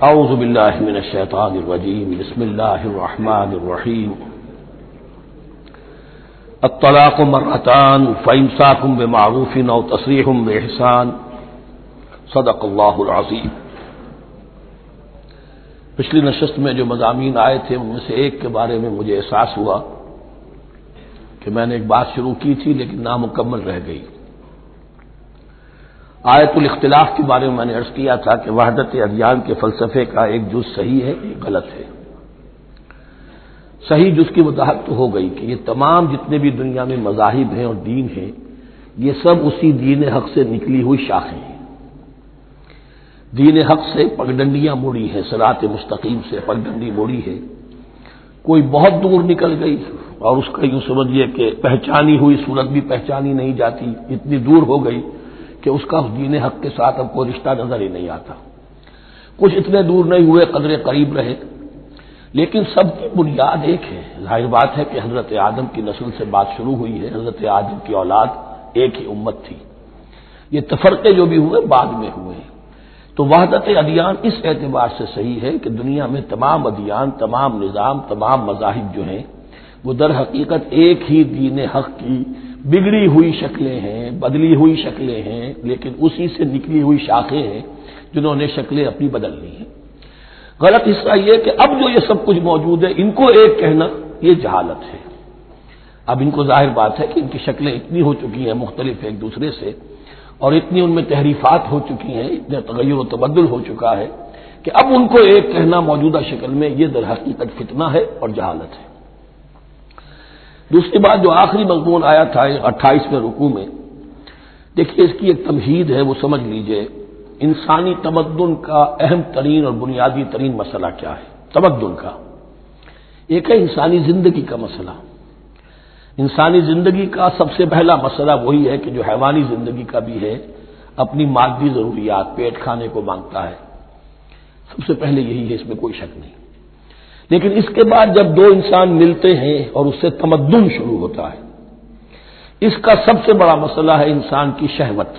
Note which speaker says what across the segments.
Speaker 1: اعوذ باللہ من الشیطان الرجیم بسم اللہ الرحمن الرحیم الطلاق مرتان فامساک بمعروف او تسریح باحسان صدق اللہ العظیم۔ پچھلی نشست میں جو مضامین آئے تھے ان میں سے ایک کے بارے میں مجھے احساس ہوا کہ میں نے ایک بات شروع کی تھی لیکن نامکمل رہ گئی۔ آیت الاختلاف کے بارے میں نے عرض کیا تھا کہ وحدت ادیان کے فلسفے کا ایک جز صحیح ہے، ایک غلط ہے۔ صحیح جز کی وضاحت تو ہو گئی کہ یہ تمام جتنے بھی دنیا میں مذاہب ہیں اور دین ہیں یہ سب اسی دین حق سے نکلی ہوئی شاخیں ہیں۔ دین حق سے پگڈنڈیاں مڑی ہیں، صراط مستقیم سے پگڈنڈی مڑی ہے، کوئی بہت دور نکل گئی اور اس کا یوں سمجھیے کہ پہچانی ہوئی صورت بھی پہچانی نہیں جاتی، اتنی دور ہو گئی کہ اس کا اس دین حق کے ساتھ اب کوئی رشتہ نظر ہی نہیں آتا۔ کچھ اتنے دور نہیں ہوئے، قدر قریب رہے، لیکن سب کی بنیاد ایک ہے۔ ظاہر بات ہے کہ حضرت آدم کی نسل سے بات شروع ہوئی ہے، حضرت آدم کی اولاد ایک ہی امت تھی، یہ تفرقے جو بھی ہوئے بعد میں ہوئے ہیں۔ تو وحدت ادیان اس اعتبار سے صحیح ہے کہ دنیا میں تمام ادیان، تمام نظام، تمام مذاہب جو ہیں وہ در حقیقت ایک ہی دین حق کی بگڑی ہوئی شکلیں ہیں، بدلی ہوئی شکلیں ہیں، لیکن اسی سے نکلی ہوئی شاخیں ہیں جنہوں نے شکلیں اپنی بدل لی ہیں۔ غلط حصہ یہ کہ اب جو یہ سب کچھ موجود ہے ان کو ایک کہنا یہ جہالت ہے۔ اب ان کو ظاہر بات ہے کہ ان کی شکلیں اتنی ہو چکی ہیں مختلف ایک دوسرے سے، اور اتنی ان میں تحریفات ہو چکی ہیں، اتنا تغیر و تبدل ہو چکا ہے کہ اب ان کو ایک کہنا موجودہ شکل میں یہ در حقیقت فتنہ ہے اور جہالت ہے۔ دوسری بات جو آخری مضمون آیا تھا 28ویں رکوع میں، دیکھیے اس کی ایک تمہید ہے، وہ سمجھ لیجئے انسانی تمدن کا اہم ترین اور بنیادی ترین مسئلہ کیا ہے۔ تمدن کا ایک ہے انسانی زندگی کا مسئلہ۔ انسانی زندگی کا سب سے پہلا مسئلہ وہی ہے کہ جو حیوانی زندگی کا بھی ہے، اپنی مادی ضروریات، پیٹ کھانے کو مانگتا ہے، سب سے پہلے یہی ہے، اس میں کوئی شک نہیں۔ لیکن اس کے بعد جب دو انسان ملتے ہیں اور اس سے تمدن شروع ہوتا ہے، اس کا سب سے بڑا مسئلہ ہے انسان کی شہوت۔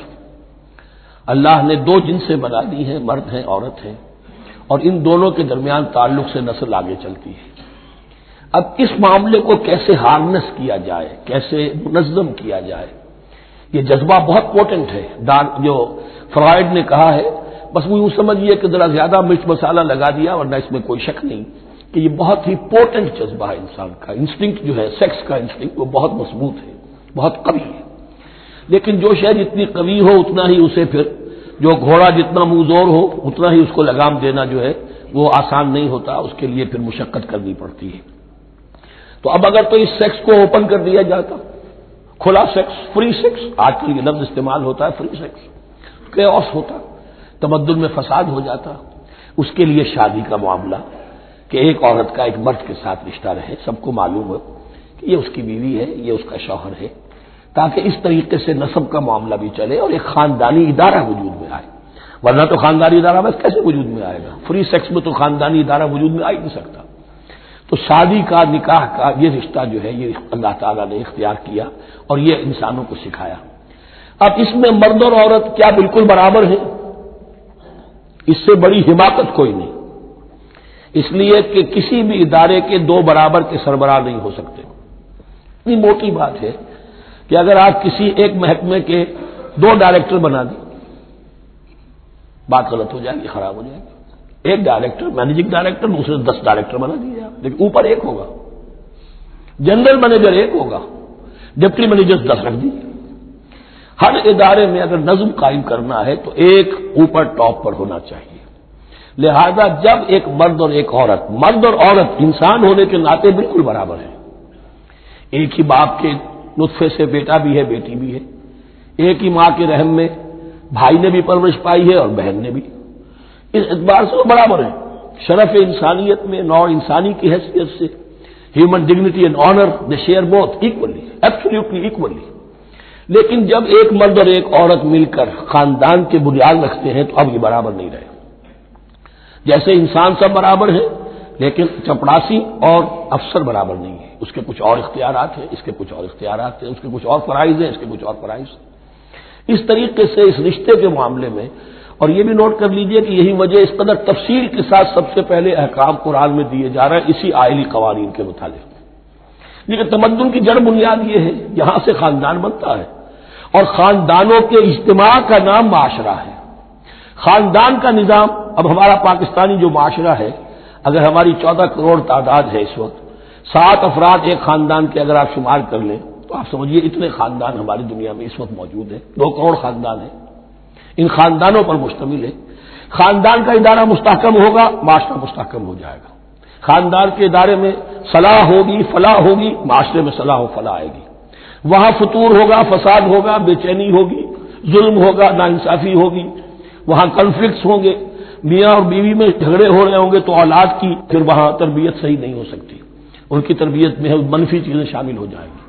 Speaker 1: اللہ نے دو جنسیں بنا دی ہیں، مرد ہیں، عورت ہیں، اور ان دونوں کے درمیان تعلق سے نسل آگے چلتی ہے۔ اب اس معاملے کو کیسے ہارنس کیا جائے، کیسے منظم کیا جائے، یہ جذبہ بہت پوٹنٹ ہے۔ جو فرائڈ نے کہا ہے، بس وہ یوں سمجھیے کہ ذرا زیادہ مرچ مسالہ لگا دیا، ورنہ اس میں کوئی شک نہیں کہ یہ بہت ہی پوٹنٹ جذبہ ہے انسان کا۔ انسٹنکٹ جو ہے، سیکس کا انسٹنکٹ، وہ بہت مضبوط ہے، بہت قوی ہے۔ لیکن جو شے جتنی قوی ہو اتنا ہی اسے پھر، جو گھوڑا جتنا منہ زور ہو اتنا ہی اس کو لگام دینا جو ہے وہ آسان نہیں ہوتا، اس کے لیے پھر مشقت کرنی پڑتی ہے۔ تو اب اگر تو اس سیکس کو اوپن کر دیا جاتا، کھلا سیکس، فری سیکس، آج کل یہ لفظ استعمال ہوتا ہے، فری سیکس، کیوس ہوتا، تمدن میں فساد ہو جاتا۔ اس کے لیے شادی کا معاملہ کہ ایک عورت کا ایک مرد کے ساتھ رشتہ رہے، سب کو معلوم ہو کہ یہ اس کی بیوی ہے، یہ اس کا شوہر ہے، تاکہ اس طریقے سے نسب کا معاملہ بھی چلے اور ایک خاندانی ادارہ وجود میں آئے۔ ورنہ تو خاندانی ادارہ بس کیسے وجود میں آئے گا؟ فری سیکس میں تو خاندانی ادارہ وجود میں آ ہی نہیں سکتا۔ تو شادی کا، نکاح کا یہ رشتہ جو ہے یہ اللہ تعالیٰ نے اختیار کیا اور یہ انسانوں کو سکھایا۔ اب اس میں مرد اور عورت کیا بالکل برابر ہیں؟ اس سے بڑی حماقت کوئی نہیں، اس لیے کہ کسی بھی ادارے کے دو برابر کے سربراہ نہیں ہو سکتے۔ اتنی موٹی بات ہے کہ اگر آپ کسی ایک محکمے کے دو ڈائریکٹر بنا دیں، بات غلط ہو جائے گی، خراب ہو جائے گی۔ ایک ڈائریکٹر، مینیجنگ ڈائریکٹر، دوسرے 10 ڈائریکٹر بنا دیجیے آپ، لیکن اوپر ایک ہوگا، جنرل مینیجر ایک ہوگا، ڈپٹی مینیجر 10 رکھ دیجیے۔ ہر ادارے میں اگر نظم قائم کرنا ہے تو ایک اوپر ٹاپ پر ہونا چاہیے۔ لہذا جب ایک مرد اور ایک عورت، مرد اور عورت انسان ہونے کے ناطے بالکل برابر ہیں، ایک ہی باپ کے نطفے سے بیٹا بھی ہے، بیٹی بھی ہے، ایک ہی ماں کے رحم میں بھائی نے بھی پرورش پائی ہے اور بہن نے بھی، اس اعتبار سے وہ برابر ہیں۔ شرف انسانیت میں، نوع انسانی کی حیثیت سے، human dignity and honour, they share both equally, absolutely equally. لیکن جب ایک مرد اور ایک عورت مل کر خاندان کے بنیاد رکھتے ہیں تو اب یہ برابر نہیں رہے۔ جیسے انسان سب برابر ہیں لیکن چپڑاسی اور افسر برابر نہیں ہے، اس کے کچھ اور اختیارات ہیں، اس کے کچھ اور اختیارات ہیں، اس کے کچھ اور فرائض ہیں، اس کے کچھ اور فرائض ہیں۔ اس طریقے سے اس رشتے کے معاملے میں اور یہ بھی نوٹ کر لیجئے کہ یہی وجہ اس قدر تفصیل کے ساتھ سب سے پہلے احکام قرآن میں دیے جا رہے ہیں اسی آئلی قوانین کے متعلق. لیکن تمدن کی جڑ بنیاد یہ ہے، یہاں سے خاندان بنتا ہے، اور خاندانوں کے اجتماع کا نام معاشرہ ہے. خاندان کا نظام، اب ہمارا پاکستانی جو معاشرہ ہے، اگر ہماری 14 کروڑ تعداد ہے اس وقت، 7 افراد ایک خاندان کے اگر آپ شمار کر لیں تو آپ سمجھیے اتنے خاندان ہماری دنیا میں اس وقت موجود ہیں. 2 کروڑ خاندان ہیں، ان خاندانوں پر مشتمل ہے. خاندان کا ادارہ مستحکم ہوگا، معاشرہ مستحکم ہو جائے گا. خاندان کے ادارے میں صلاح ہوگی، فلاح ہوگی، معاشرے میں صلاح و فلاح آئے گی. وہاں فتور ہوگا، فساد ہوگا، بے چینی ہوگی، ظلم ہوگا، ناانصافی ہوگی، وہاں کنفلکٹس ہوں گے، میاں اور بیوی میں جھگڑے ہو رہے ہوں گے تو اولاد کی پھر وہاں تربیت صحیح نہیں ہو سکتی، ان کی تربیت میں منفی چیزیں شامل ہو جائیں گی.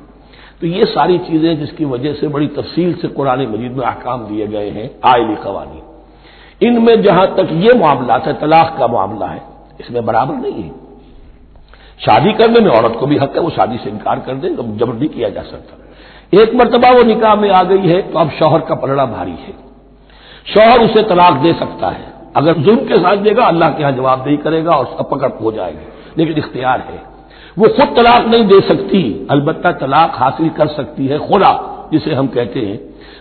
Speaker 1: تو یہ ساری چیزیں جس کی وجہ سے بڑی تفصیل سے قرآن مجید میں احکام دیے گئے ہیں آئلی قوانین. ان میں جہاں تک یہ معاملات ہے، طلاق کا معاملہ ہے، اس میں برابر نہیں ہے. شادی کرنے میں عورت کو بھی حق ہے، وہ شادی سے انکار کر دے، جبر نہیں کیا جا سکتا. ایک مرتبہ وہ نکاح میں آ گئی ہے تو اب شوہر کا پلڑا بھاری ہے. شوہر اسے طلاق دے سکتا ہے، اگر ظلم کے ساتھ دے گا اللہ کے ہاں جواب دہی کرے گا اور سب پکڑ ہو جائے گی، لیکن اختیار ہے. وہ خود طلاق نہیں دے سکتی، البتہ طلاق حاصل کر سکتی ہے خلا جسے ہم کہتے ہیں.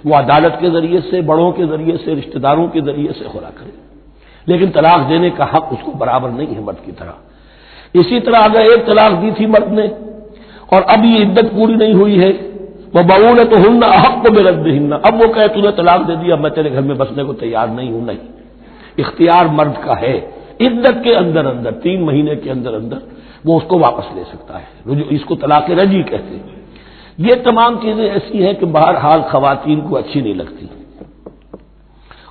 Speaker 1: وہ عدالت کے ذریعے سے، بڑوں کے ذریعے سے، رشتہ داروں کے ذریعے سے خلا کرے، لیکن طلاق دینے کا حق اس کو برابر نہیں ہے مرد کی طرح. اسی طرح اگر ایک طلاق دی تھی مرد نے اور اب یہ عدت پوری نہیں ہوئی ہے، وہ بؤولتہن احق بردہن، اب وہ کہے تو نے طلاق دے دیا، میں تیرے گھر میں بسنے کو تیار نہیں ہوں، نہیں. اختیار مرد کا ہے، عدت کے اندر 3 مہینے کے اندر وہ اس کو واپس لے سکتا ہے. اس کو طلاق رجعی کہتے ہیں. یہ تمام چیزیں ایسی ہیں کہ بہرحال خواتین کو اچھی نہیں لگتی.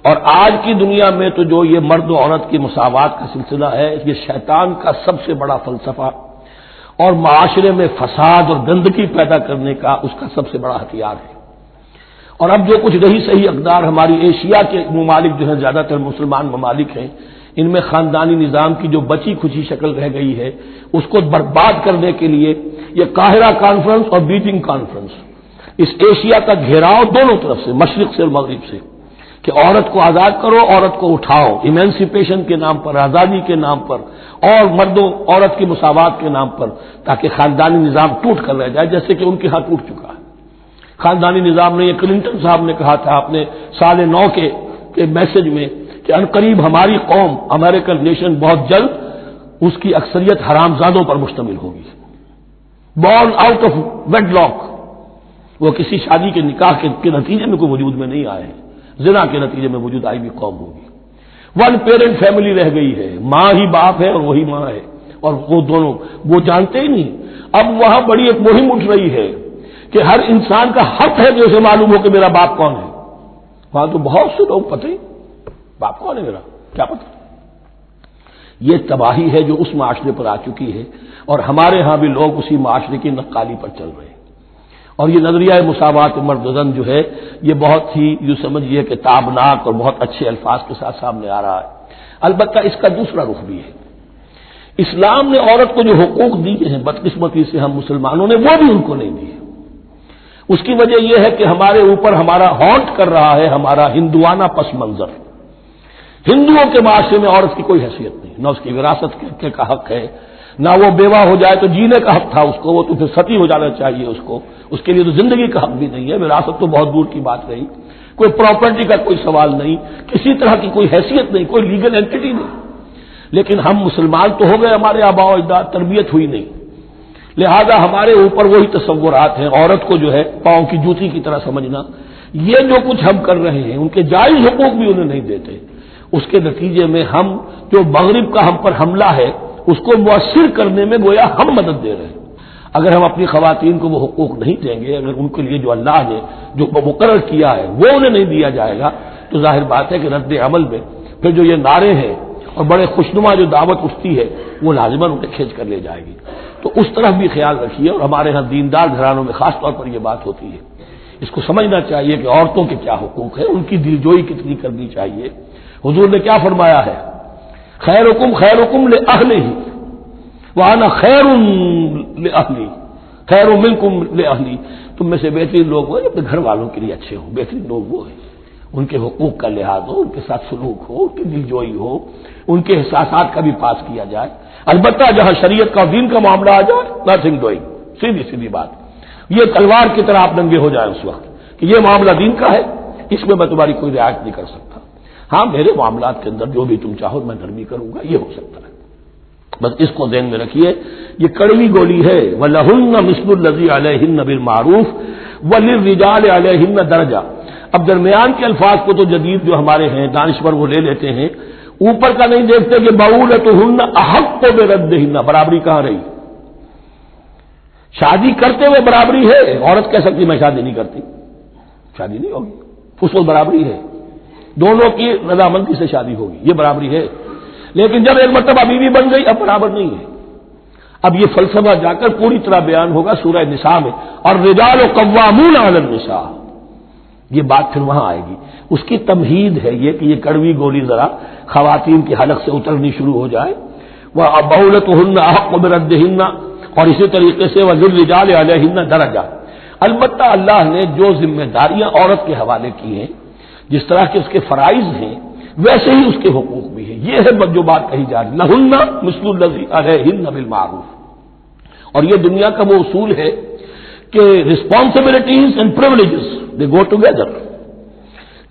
Speaker 1: اور آج کی دنیا میں تو جو یہ مرد و عورت کی مساوات کا سلسلہ ہے، یہ شیطان کا سب سے بڑا فلسفہ اور معاشرے میں فساد اور گندگی پیدا کرنے کا اس کا سب سے بڑا ہتھیار ہے. اور اب جو کچھ رہی صحیح اقدار ہماری ایشیا کے ممالک جو ہیں، زیادہ تر مسلمان ممالک ہیں، ان میں خاندانی نظام کی جو بچی کھچی شکل رہ گئی ہے اس کو برباد کرنے کے لیے یہ قاہرہ کانفرنس اور بیجنگ کانفرنس، اس ایشیا کا گھیراؤ دونوں طرف سے، مشرق سے اور مغرب سے، کہ عورت کو آزاد کرو، عورت کو اٹھاؤ، ایمینسیپیشن کے نام پر، آزادی کے نام پر، اور مردوں عورت کی مساوات کے نام پر، تاکہ خاندانی نظام ٹوٹ کر رہ جائے، جیسے کہ ان کے ہاں ٹوٹ چکا ہے. خاندانی نظام نے، یہ کلنٹن صاحب نے کہا تھا اپنے سال 9 کے میسج میں کہ عنقریب ہماری قوم، امریکن نیشن، بہت جلد اس کی اکثریت حرامزادوں پر مشتمل ہوگی. Born out of wedlock, وہ کسی شادی کے نکاح کے نتیجے میں کوئی وجود میں نہیں آئے ہیں، زنا کے نتیجے میں وجود آئی بھی قوم ہوگی. 1 پیرنٹ فیملی رہ گئی ہے، ماں ہی باپ ہے اور وہی ماں ہے، اور وہ دونوں وہ جانتے ہی نہیں. اب وہاں بڑی ایک مہم اٹھ رہی ہے کہ ہر انسان کا حق ہے کہ اسے معلوم ہو کہ میرا باپ کون ہے. وہاں تو بہت سے لوگ پتہ ہی باپ کون ہے میرا، کیا پتہ. یہ تباہی ہے جو اس معاشرے پر آ چکی ہے، اور ہمارے ہاں بھی لوگ اسی معاشرے کی نقالی پر چل رہے ہیں. اور یہ نظریہ مساوات مرد و زن جو ہے، یہ بہت ہی یوں سمجھیے کہ تابناک اور بہت اچھے الفاظ کے ساتھ سامنے آ رہا ہے. البتہ اس کا دوسرا رخ بھی ہے. اسلام نے عورت کو جو حقوق دیے ہیں بدقسمتی سے ہم مسلمانوں نے وہ بھی ان کو نہیں دیے. اس کی وجہ یہ ہے کہ ہمارے اوپر ہمارا ہانٹ کر رہا ہے ہمارا ہندوانہ پس منظر. ہندوؤں کے معاشرے میں عورت کی کوئی حیثیت نہیں، نہ اس کی وراثت کا حق ہے، نہ وہ بیوہ ہو جائے تو جینے کا حق تھا اس کو، وہ تو پھر ستی ہو جانا چاہیے اس کو، اس کے لیے تو زندگی کا حق بھی نہیں ہے. وراثت تو بہت دور کی بات رہی، کوئی پراپرٹی کا کوئی سوال نہیں، کسی طرح کی کوئی حیثیت نہیں، کوئی لیگل اینٹی نہیں. لیکن ہم مسلمان تو ہو گئے، ہمارے آباء و اجداد، تربیت ہوئی نہیں، لہذا ہمارے اوپر وہی تصورات ہیں. عورت کو جو ہے پاؤں کی جوتی کی طرح سمجھنا، یہ جو کچھ ہم کر رہے ہیں ان کے جائز حقوق بھی انہیں نہیں دیتے. اس کے نتیجے میں ہم جو مغرب کا ہم پر حملہ ہے اس کو مؤثر کرنے میں گویا ہم مدد دے رہے ہیں. اگر ہم اپنی خواتین کو وہ حقوق نہیں دیں گے، اگر ان کے لیے جو اللہ نے جو مقرر کیا ہے وہ انہیں نہیں دیا جائے گا، تو ظاہر بات ہے کہ رد عمل میں پھر جو یہ نعرے ہیں اور بڑے خوشنما جو دعوت اٹھتی ہے وہ لازماً انہیں کھینچ کر لے جائے گی. تو اس طرف بھی خیال رکھیے. اور ہمارے ہاں دیندار گھرانوں میں خاص طور پر یہ بات ہوتی ہے، اس کو سمجھنا چاہیے کہ عورتوں کے کیا حقوق ہیں، ان کی دلجوئی کتنی کرنی چاہیے. حضور نے کیا فرمایا ہے؟ خیرکم خیرکم لأہلہ وانا خیر لأہلی، خیر منکم لأہلی. تم میں سے بہترین لوگ وہ اپنے گھر والوں کے لیے اچھے ہوں، بہترین لوگ وہ ہیں. ان کے حقوق کا لحاظ ہو، ان کے ساتھ سلوک ہو، ان کی دلجوئی ہو، ان کے احساسات کا بھی پاس کیا جائے۔ البتہ جہاں شریعت کا دین کا معاملہ آ جائے، نتھنگ ڈوئنگ، سیدھی سیدھی بات، یہ تلوار کی طرح آپ ننگے ہو جائیں اس وقت کہ یہ معاملہ دین کا ہے، اس میں میں تمہاری کوئی رعایت نہیں کر سکتا۔ ہاں میرے معاملات کے اندر جو بھی تم چاہو میں نرمی کروں گا، یہ ہو سکتا ہے۔ بس اس کو ذہن میں رکھیے، یہ کڑوی گولی ہے۔ وَلَهُنَّ مِثْلُ الَّذِي عَلَيْهِنَّ بِالْمَعْرُوفِ وَلِلرِّجَالِ عَلَيْهِنَّ دَرَجَةٌ۔ اب درمیان کے الفاظ کو تو جدید جو ہمارے ہیں دانشور وہ لے لیتے ہیں، اوپر کا نہیں دیکھتے کہ بَعُولَتُهُنَّ أَحَقُّ بِرَدِّهِنَّ، برابری کہاں رہی؟ شادی کرتے ہوئے برابری ہے، عورت کہہ سکتی میں شادی نہیں کرتی، شادی نہیں ہوگی، اس وقت برابری ہے، دونوں کی رضامندی سے شادی ہوگی، یہ برابری ہے۔ لیکن جب ایک مرتبہ بیوی بن گئی اب برابر نہیں ہے۔ اب یہ فلسفہ جا کر پوری طرح بیان ہوگا سورہ نساء میں، اور رجال قوامون علی النساء، یہ بات پھر وہاں آئے گی۔ اس کی تمہید ہے یہ کہ یہ کڑوی گولی ذرا خواتین کی حلق سے اترنی شروع ہو جائے۔ وَبَعُولَتُهُنَّ أَحَقُّ بِرَدِّهِنَّ، اور اسی طریقے سے وَلِلرِّجَالِ عَلَيْهِنَّ دَرَجَةٌ۔ البتہ اللہ نے جو ذمہ داریاں عورت کے حوالے کی ہیں، جس طرح کے اس کے فرائض ہیں ویسے ہی اس کے حقوق بھی ہیں۔ یہ ہے جو بات کہی جا رہی، لہن مثل الذی علیہن بالمعروف۔ اور یہ دنیا کا وہ اصول ہے کہ responsibilities and privileges they go together.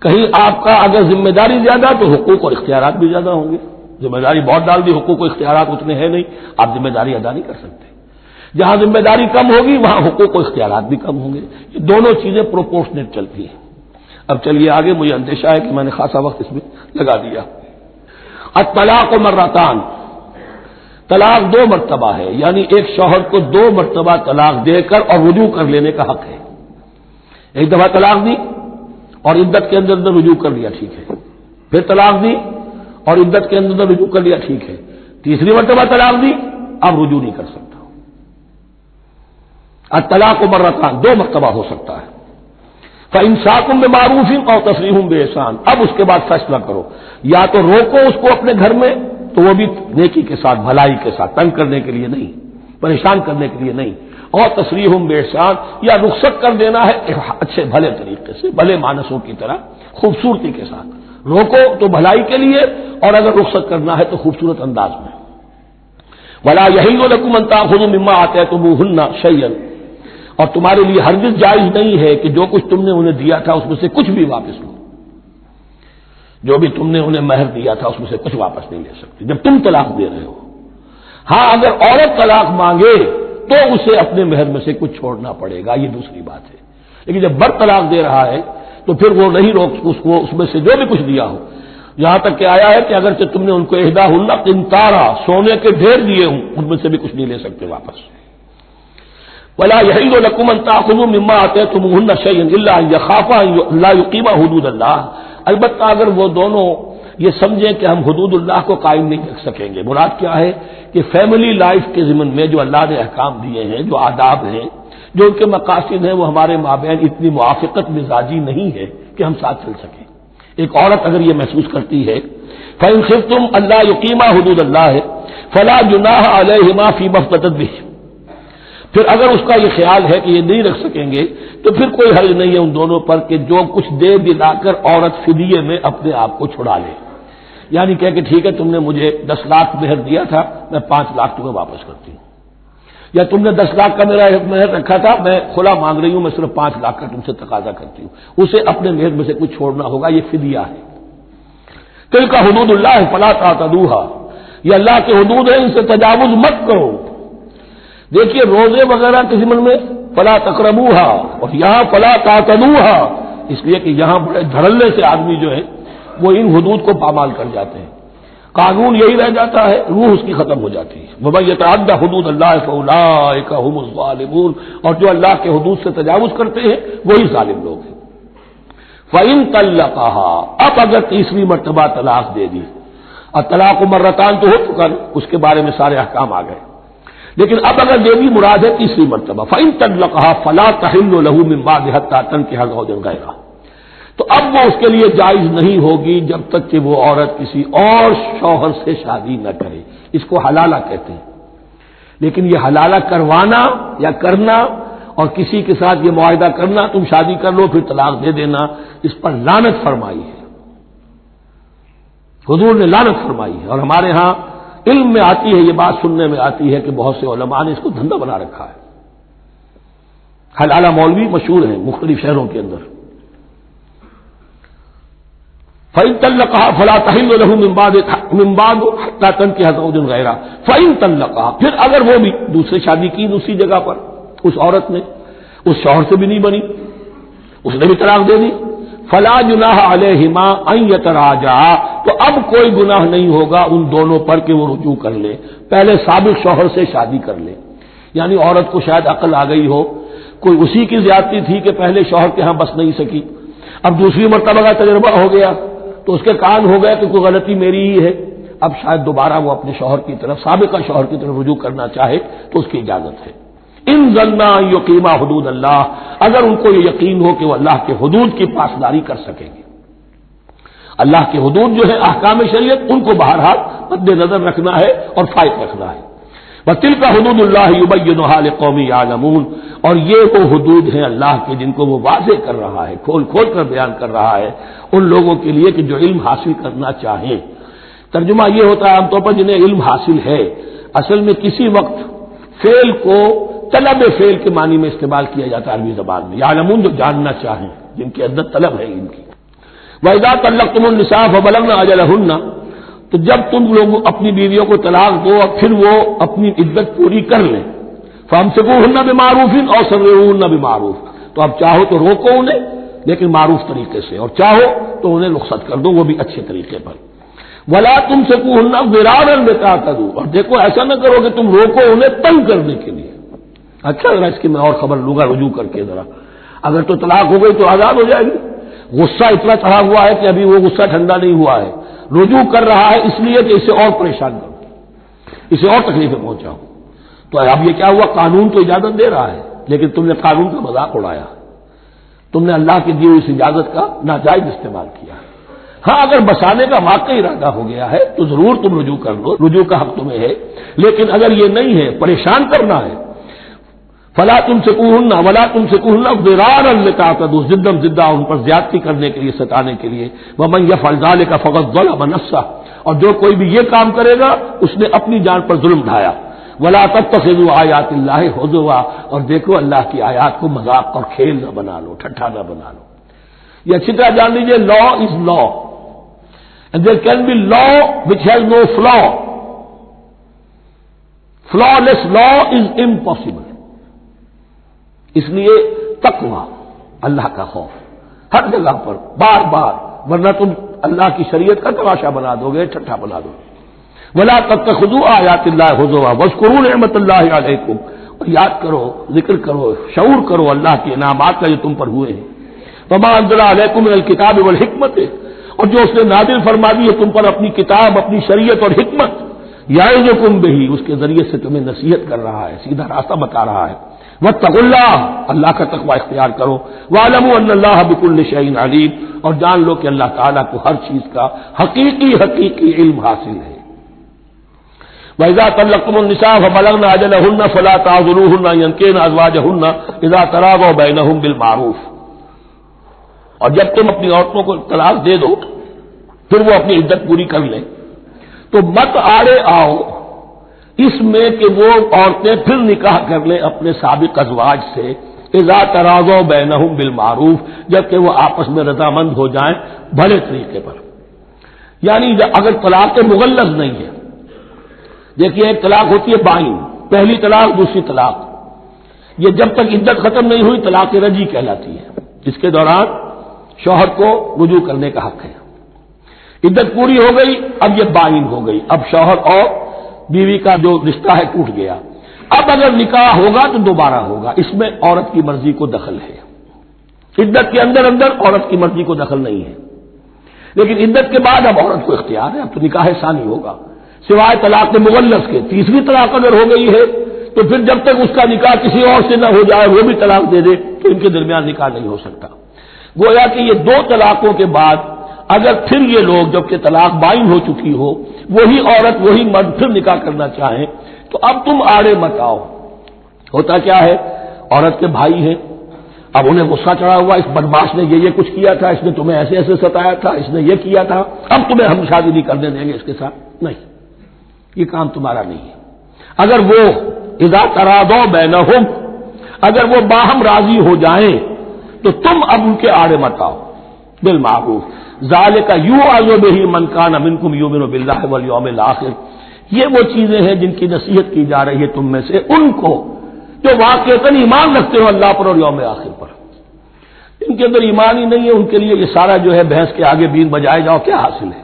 Speaker 1: کہیں آپ کا اگر ذمہ داری زیادہ تو حقوق اور اختیارات بھی زیادہ ہوں گے۔ ذمہ داری بہت ڈال دی، حقوق و اختیارات اتنے ہیں نہیں، آپ ذمہ داری ادا نہیں کر سکتے۔ جہاں ذمہ داری کم ہوگی وہاں حقوق و اختیارات بھی کم ہوں گے۔ یہ دونوں چیزیں پروپورشنیٹ چلتی ہیں۔ اب چلیے آگے، مجھے اندیشہ ہے کہ میں نے خاصا وقت اس میں لگا دیا۔ الطلاق مرتان، طلاق دو مرتبہ ہے، یعنی ایک شوہر کو دو مرتبہ طلاق دے کر اور رجوع کر لینے کا حق ہے۔ ایک دفعہ طلاق دی اور عدت کے اندر رجوع کر لیا، ٹھیک ہے، پھر طلاق دی اور عدت کے اندر رجوع کر لیا، ٹھیک ہے، تیسری مرتبہ طلاق دی اب رجوع نہیں کر سکتا۔ الطلاق مرتان، دو مرتبہ ہو سکتا ہے۔ فَإِمْسَاكٌ بِمَعْرُوفٍ أَوْ تَسْرِيحٌ بِإِحْسَانٍ، اب اس کے بعد فیصلہ کرو، یا تو روکو اس کو اپنے گھر میں تو وہ بھی نیکی کے ساتھ، بھلائی کے ساتھ، تنگ کرنے کے لیے نہیں، پریشان کرنے کے لیے نہیں، اور تسریح بِإِحْسَان، یا رخصت کر دینا ہے اچھے بھلے طریقے سے، بھلے مانسوں کی طرح خوبصورتی کے ساتھ۔ روکو تو بھلائی کے لیے، اور اگر رخصت کرنا ہے تو خوبصورت انداز میں۔ وَلَا يَحِلُّ لَكُمْ أَن تَأْخُذُوا مِمَّا آتَيْتُمُوهُنَّ شَيْئًا، اور تمہارے لیے ہرگز جائز نہیں ہے کہ جو کچھ تم نے انہیں دیا تھا اس میں سے کچھ بھی واپس لو۔ جو بھی تم نے انہیں مہر دیا تھا اس میں سے کچھ واپس نہیں لے سکتے جب تم طلاق دے رہے ہو۔ ہاں اگر عورت طلاق مانگے تو اسے اپنے مہر میں سے کچھ چھوڑنا پڑے گا، یہ دوسری بات ہے، لیکن جب بر طلاق دے رہا ہے تو پھر وہ نہیں روک اس کو اس میں سے جو بھی کچھ دیا ہو۔ یہاں تک کہ آیا ہے کہ اگرچہ تم نے ان کو احداہن قنطارا، سونے کے ڈھیر دیے ہوں، ان میں سے بھی کچھ نہیں لے سکتے واپس۔ وَلَا يَحِلُّ لَكُمْ أَن تَأْخُذُوا مِمَّا آتَيْتُمُوهُنَّ شَيْئًا إِلَّا أَن يَخَافَا أَن لَّا يُقِيمَا حُدُودَ اللَّهِ، البتہ اگر وہ دونوں یہ سمجھیں کہ ہم حدود اللہ کو قائم نہیں رکھ سکیں گے۔ مراد کیا ہے کہ فیملی لائف کے ضمن میں جو اللہ نے احکام دیے ہیں، جو آداب ہیں، جو ان کے مقاصد ہیں، وہ ہمارے مابین اتنی موافقت مزاجی نہیں ہے کہ ہم ساتھ چل سکیں۔ ایک عورت اگر یہ محسوس کرتی ہے فَإِنْ خِفْتُمْ أَلَّا يُقِيمَا حُدُودَ اللَّهِ فَلَا جُنَاحَ عَلَيْهِمَا فِيمَا افْتَدَتْ بِهِ، پھر اگر اس کا یہ خیال ہے کہ یہ نہیں رکھ سکیں گے تو پھر کوئی حرج نہیں ہے ان دونوں پر کہ جو کچھ دے دلا کر عورت فدیے میں اپنے آپ کو چھڑا لے، یعنی کہہ کہ ٹھیک ہے تم نے مجھے 10 لاکھ مہر دیا تھا، میں 5 لاکھ تمہیں واپس کرتی ہوں، یا تم نے 10 لاکھ کا میرا مہر رکھا تھا، میں خلا مانگ رہی ہوں، میں صرف 5 لاکھ کا تم سے تقاضا کرتی ہوں، اسے اپنے مہر میں سے کچھ چھوڑنا ہوگا، یہ فدیہ ہے۔ تلک حدود اللہ فلا تعتدوها، یہ اللہ کے حدود ہیں، ان سے تجاوز مت کرو۔ دیکھیے روزے وغیرہ کے ضمن میں فلا تقربوها، اور یہاں فلا تعتدوها، اس لیے کہ یہاں بڑے دھڑلے سے آدمی جو ہے وہ ان حدود کو پامال کر جاتے ہیں، قانون یہی رہ جاتا ہے، روح اس کی ختم ہو جاتی ہے۔ وَمَن يَتَعَدَّ حُدُودَ اللَّهِ فَأُولَٰئِكَ هُمُ الظَّالِمُونَ، اور جو اللہ کے حدود سے تجاوز کرتے ہیں وہی ظالم لوگ ہیں۔ فَإِن طَلَّقَهَا، اب اگر تیسری مرتبہ طلاق دے دی، اور طلاق مرتان تو ہو چکا، اس کے بارے میں سارے احکام آ گئے، لیکن اب اگر دے دی مراد ہے تیسری مرتبہ، فَإِن طَلَّقَهَا فَلَا تَحِلُّ لَهُ مِن بَعْدِ حَتَّىٰ تَنكِحَ زَوْجًا غَيْرَهُ، تو اب وہ اس کے لیے جائز نہیں ہوگی جب تک کہ وہ عورت کسی اور شوہر سے شادی نہ کرے۔ اس کو حلالہ کہتے ہیں، لیکن یہ حلالہ کروانا یا کرنا اور کسی کے ساتھ یہ معاہدہ کرنا تم شادی کر لو پھر طلاق دے دینا، اس پر لعنت فرمائی ہے، حضور نے لعنت فرمائی ہے۔ اور ہمارے ہاں علم میں آتی ہے، یہ بات سننے میں آتی ہے کہ بہت سے علماء نے اس کو دھندا بنا رکھا ہے۔ حلالہ مولوی مشہور ہیں مختلف شہروں کے اندر، فَإِن طَلَّقَهَا فَلَا تَحِلُّ لَهُ مِن بَعْدُ حَتَّىٰ تَنكِحَ زَوْجًا غَيْرَهُ فَإِن طَلَّقَهَا، پھر اگر وہ بھی دوسری شادی کی دوسری جگہ پر، اس عورت نے اس شوہر سے بھی نہیں بنی، اس نے بھی طلاق دے دی، فَلَا جُنَاحَ عَلَيْهِمَا أَن يَتَرَاجَعَا، تو اب کوئی گناہ نہیں ہوگا ان دونوں پر کہ وہ رجوع کر لے، پہلے سابق شوہر سے شادی کر لے۔ یعنی عورت کو شاید عقل آ گئی ہو، کوئی اسی کی زیادتی تھی کہ پہلے شوہر کے ہاں بس نہیں سکی، اب دوسری مرتبہ کا تجربہ ہو گیا تو اس کے کان ہو گیا کہ کوئی غلطی میری ہی ہے، اب شاید دوبارہ وہ اپنے شوہر کی طرف، سابقہ شوہر کی طرف رجوع کرنا چاہے تو اس کی اجازت ہے۔ ان ظنا یقیما حدود اللہ، اگر ان کو یہ یقین ہو کہ وہ اللہ کے حدود کی پاسداری کر سکیں گے، اللہ کے حدود جو ہے احکام شریعت، ان کو بہرحال مد نظر رکھنا ہے اور فائق رکھنا ہے۔ وَتِلْكَ حُدُودُ اللَّهِ يُبَيِّنُهَا لِقَوْمٍ يَعْلَمُونَ، اور یہ وہ حدود ہیں اللہ کے جن کو وہ واضح کر رہا ہے، کھول کھول کر بیان کر رہا ہے ان لوگوں کے لیے کہ جو علم حاصل کرنا چاہیں۔ ترجمہ یہ ہوتا ہے عام طور پر جنہیں علم حاصل ہے، اصل میں کسی وقت فعل کو طلب فعل کے معنی میں استعمال کیا جاتا ہے عربی زبان میں، یعلمون جو جاننا چاہیں، جن کے اندر طلب ہے علم کی۔ وَإِذَا طَلَّقْتُمُ النِّسَاءَ فَبَلَغْنَ أَجَلَهُنَّ، تو جب تم لوگ اپنی بیویوں کو طلاق دو اور پھر وہ اپنی عدت پوری کر لیں، فَأَمْسِكُوهُنَّ بِمَعْرُوفٍ أَوْ سَرِّحُوهُنَّ بِمَعْرُوفٍ، تو اب چاہو تو روکو انہیں لیکن معروف طریقے سے، اور چاہو تو انہیں رخصت کر دو وہ بھی اچھے طریقے پر۔ وَلَا تُمْسِكُوهُنَّ ضِرَارًا لِتَعْتَدُوا، اور دیکھو ایسا نہ کرو کہ تم روکو انہیں تنگ کرنے کے لیے۔ اچھا ذرا اس کی میں اور خبر لوں گا رجوع کر کے، ذرا اگر تو طلاق ہو گئی تو آزاد ہو جائے گی، غصہ اتنا چڑھا ہوا ہے کہ ابھی وہ غصہ ٹھنڈا نہیں ہوا ہے، رجوع کر رہا ہے اس لیے کہ اسے اور پریشان کروں، اسے اور تکلیفیں پہنچاؤں۔ تو اب یہ کیا ہوا، قانون تو اجازت دے رہا ہے لیکن تم نے قانون کا مذاق اڑایا، تم نے اللہ کی دی ہوئی اس اجازت کا ناجائز استعمال کیا۔ ہاں اگر بسانے کا واقعی ارادہ ہو گیا ہے تو ضرور تم رجوع کر لو، رجوع کا حق تمہیں ہے، لیکن اگر یہ نہیں ہے، پریشان کرنا ہے، فلا تمسکوہن ولا تمسکوہن ضرارا لتعتدوا، ضدہ ان پر زیادتی کرنے کے لیے، ستانے کے لیے۔ ومن یفعل ذلک فقد ظلم نفسہ، اور جو کوئی بھی یہ کام کرے گا اس نے اپنی جان پر ظلم ڈھایا۔ ولا تتخذوا آیات اللہ ہزوا، اور دیکھو اللہ کی آیات کو مذاق اور کھیل نہ بنا لو، ٹھٹھا نہ بنا لو۔ یہ اچھی طرح جان لیجیے، لا از لا and there can be law which has no flaw. Flawless law is impossible. اس لیے تقوی، اللہ کا خوف ہر جگہ پر بار بار، ورنہ تم اللہ کی شریعت کا تماشا بنا دو گے، ٹھٹھا بنا دو گے۔ ولا تتخذوا آیات اللہ ہزوا واذکروا نعمت اللہ علیکم، اور یاد کرو، ذکر کرو، شعور کرو اللہ کے انعامات کا جو تم پر ہوئے ہیں۔ وما انزل علیکم من الکتاب والحکمت، اور جو اس نے نازل فرما دی ہے تم پر اپنی کتاب، اپنی شریعت اور حکمت، یعظکم بہ، اس کے ذریعے سے تمہیں نصیحت کر رہا ہے، سیدھا راستہ بتا رہا ہے۔ واتقوا اللہ، اللہ کا تقوی اختیار کرو۔ واعلموا ان اللہ بکل شیء علیم، اور جان لو کہ اللہ تعالیٰ کو ہر چیز کا حقیقی علم حاصل ہے۔ وَإِذَا طَلَّقْتُمُ النِّسَاءَ فَبَلَغْنَ أَجَلَهُنَّ فَلَا تَعْضُلُوهُنَّ أَن يَنكِحْنَ أَزْوَاجَهُنَّ إِذَا تَرَاضَوْا بَيْنَهُم بِالْمَعْرُوفِ، اور جب تم اپنی عورتوں کو طلاق دے دو پھر وہ اپنی عدت پوری کر لیں تو مت آڑے آؤ اس میں کہ وہ عورتیں پھر نکاح کر لیں اپنے سابق ازواج سے، اذا تراضوا بینہم بالمعروف، جبکہ وہ آپس میں رضامند ہو جائیں بھلے طریقے پر۔ یعنی اگر طلاق مغلظ نہیں ہے، دیکھیے ایک طلاق ہوتی ہے بائن، پہلی طلاق دوسری طلاق، یہ جب تک عدت ختم نہیں ہوئی طلاق رجعی کہلاتی ہے، جس کے دوران شوہر کو رجوع کرنے کا حق ہے۔ عدت پوری ہو گئی، اب یہ بائن ہو گئی، اب شوہر اور بیوی کا جو رشتہ ہے ٹوٹ گیا۔ اب اگر نکاح ہوگا تو دوبارہ ہوگا، اس میں عورت کی مرضی کو دخل ہے۔ عدت کے اندر عورت کی مرضی کو دخل نہیں ہے، لیکن عدت کے بعد اب عورت کو اختیار ہے، اب تو نکاح ثانی ہوگا، سوائے طلاق مغلظ کے۔ تیسری طلاق اگر ہو گئی ہے تو پھر جب تک اس کا نکاح کسی اور سے نہ ہو جائے، وہ بھی طلاق دے دے تو ان کے درمیان نکاح نہیں ہو سکتا۔ گویا کہ یہ دو طلاقوں کے بعد اگر پھر یہ لوگ جبکہ طلاق بائن ہو چکی ہو، وہی عورت وہی مرد پھر نکاح کرنا چاہیں تو اب تم آڑے مت آؤ۔ ہوتا کیا ہے، عورت کے بھائی ہیں، اب انہیں غصہ چڑھا ہوا، اس بدماش نے یہ کچھ کیا تھا، اس نے تمہیں ایسے ایسے ستایا تھا، اس نے یہ کیا تھا، اب تمہیں ہم شادی نہیں کرنے دیں گے اس کے ساتھ. نہیں، یہ کام تمہارا نہیں ہے. اگر وہ اذا تراضوا بینہم، اگر وہ باہم راضی ہو جائیں تو تم اب ان کے آڑے مت آؤ. بالمعروف ذالک یوعظ بہ من کان منکم یؤمن باللہ والیوم الآخر، یہ وہ چیزیں ہیں جن کی نصیحت کی جا رہی ہے تم میں سے ان کو جو واقعتاً ایمان رکھتے ہو اللہ پر اور یوم آخر پر. ان کے اندر ایمان ہی نہیں ہے، ان کے لیے یہ سارا جو ہے بحث کے آگے بین بجائے جاؤ کیا حاصل ہے؟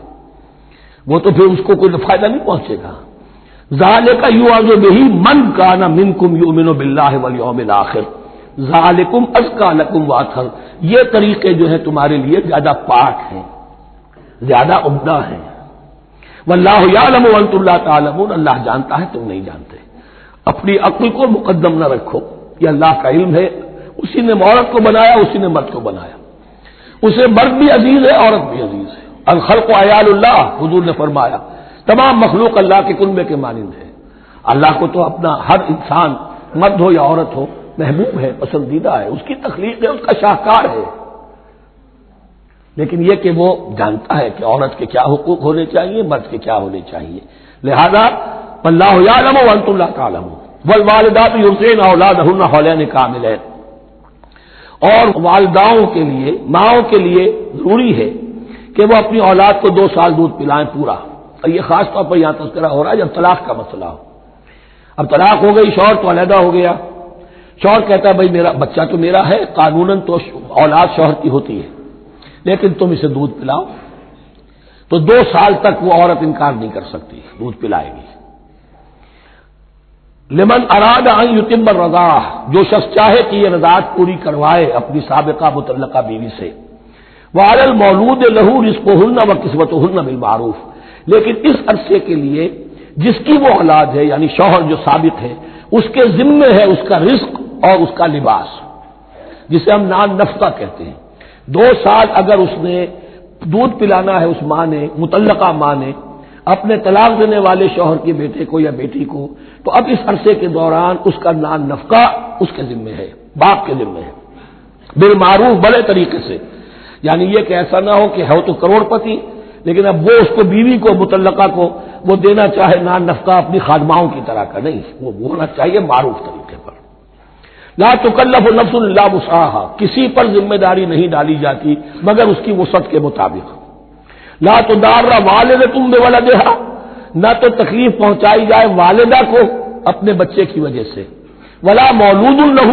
Speaker 1: وہ تو پھر اس کو کوئی فائدہ نہیں پہنچے گا. ذالک یوعظ بہ من کان منکم یؤمن باللہ والیوم الآخر ذالکم ازکیٰ لکم واطہر، یہ طریقے جو ہیں تمہارے لیے زیادہ پاک ہیں، زیادہ عمدہ ہیں. واللہ یعلم وانتم لا تعلمون، اللہ جانتا ہے تم نہیں جانتے. اپنی عقل کو مقدم نہ رکھو، یہ اللہ کا علم ہے. اسی نے عورت کو بنایا، اسی نے مرد کو بنایا. اسے مرد بھی عزیز ہے، عورت بھی عزیز ہے. الخلق عیال اللہ، حضور نے فرمایا تمام مخلوق اللہ کے کنبے کے مانند ہے. اللہ کو تو اپنا ہر انسان مرد ہو یا عورت ہو محبوب ہے، پسندیدہ ہے، اس کی تخلیق ہے، اس کا شاہکار ہے. لیکن یہ کہ وہ جانتا ہے کہ عورت کے کیا حقوق ہونے چاہیے، مرد کے کیا ہونے چاہیے. لہذا واللہ یعلم وانتم لا تعلمون والوالدات یرضعن اولادہن حولین کاملین، اور والداؤں کے لیے، ماؤں کے لیے ضروری ہے کہ وہ اپنی اولاد کو 2 سال دودھ پلائیں پورا. اور یہ خاص طور پر یہاں تذکرہ ہو رہا ہے جب طلاق کا مسئلہ ہو. اب طلاق ہو گئی، شوہر تو علیحدہ ہو گیا، شوہر کہتا ہے بھائی میرا بچہ تو میرا ہے، قانوناً تو اولاد شوہر کی ہوتی ہے، لیکن تم اسے دودھ پلاؤ. تو 2 سال تک وہ عورت انکار نہیں کر سکتی، دودھ پلائے گی. لمن اراد ان یتم الرضاعہ، جو شخص چاہے کہ یہ رضاعت پوری کروائے اپنی سابقہ مطلقہ بیوی سے. وعلی المولود لہ رزقہن وکسوتہن بالمعروف، لیکن اس عرصے کے لیے جس کی وہ اولاد ہے یعنی شوہر جو سابق ہے اس کے ذمے ہے اس کا رزق اور اس کا لباس، جسے ہم نان نفقہ کہتے ہیں. 2 سال اگر اس نے دودھ پلانا ہے اس ماں نے، مطلقہ ماں نے اپنے طلاق دینے والے شوہر کے بیٹے کو یا بیٹی کو، تو اب اس عرصے کے دوران اس کا نان نفقہ اس کے ذمے ہے، باپ کے ذمے ہے، بالمعروف، بڑے طریقے سے. یعنی یہ کہ ایسا نہ ہو کہ ہے تو کروڑ پتی لیکن اب وہ اس کو بیوی کو مطلقہ کو وہ دینا چاہے نان نفقہ اپنی خادماؤں کی طرح کا. نہیں، وہ ہونا چاہیے معروف طریقے پر. لا تکلف نفس الا وسعها، کسی پر ذمہ داری نہیں ڈالی جاتی مگر اس کی وسعت کے مطابق. لا تضار والدۃ بولدها، نہ تو تکلیف پہنچائی جائے والدہ کو اپنے بچے کی وجہ سے، ولا مولود لہ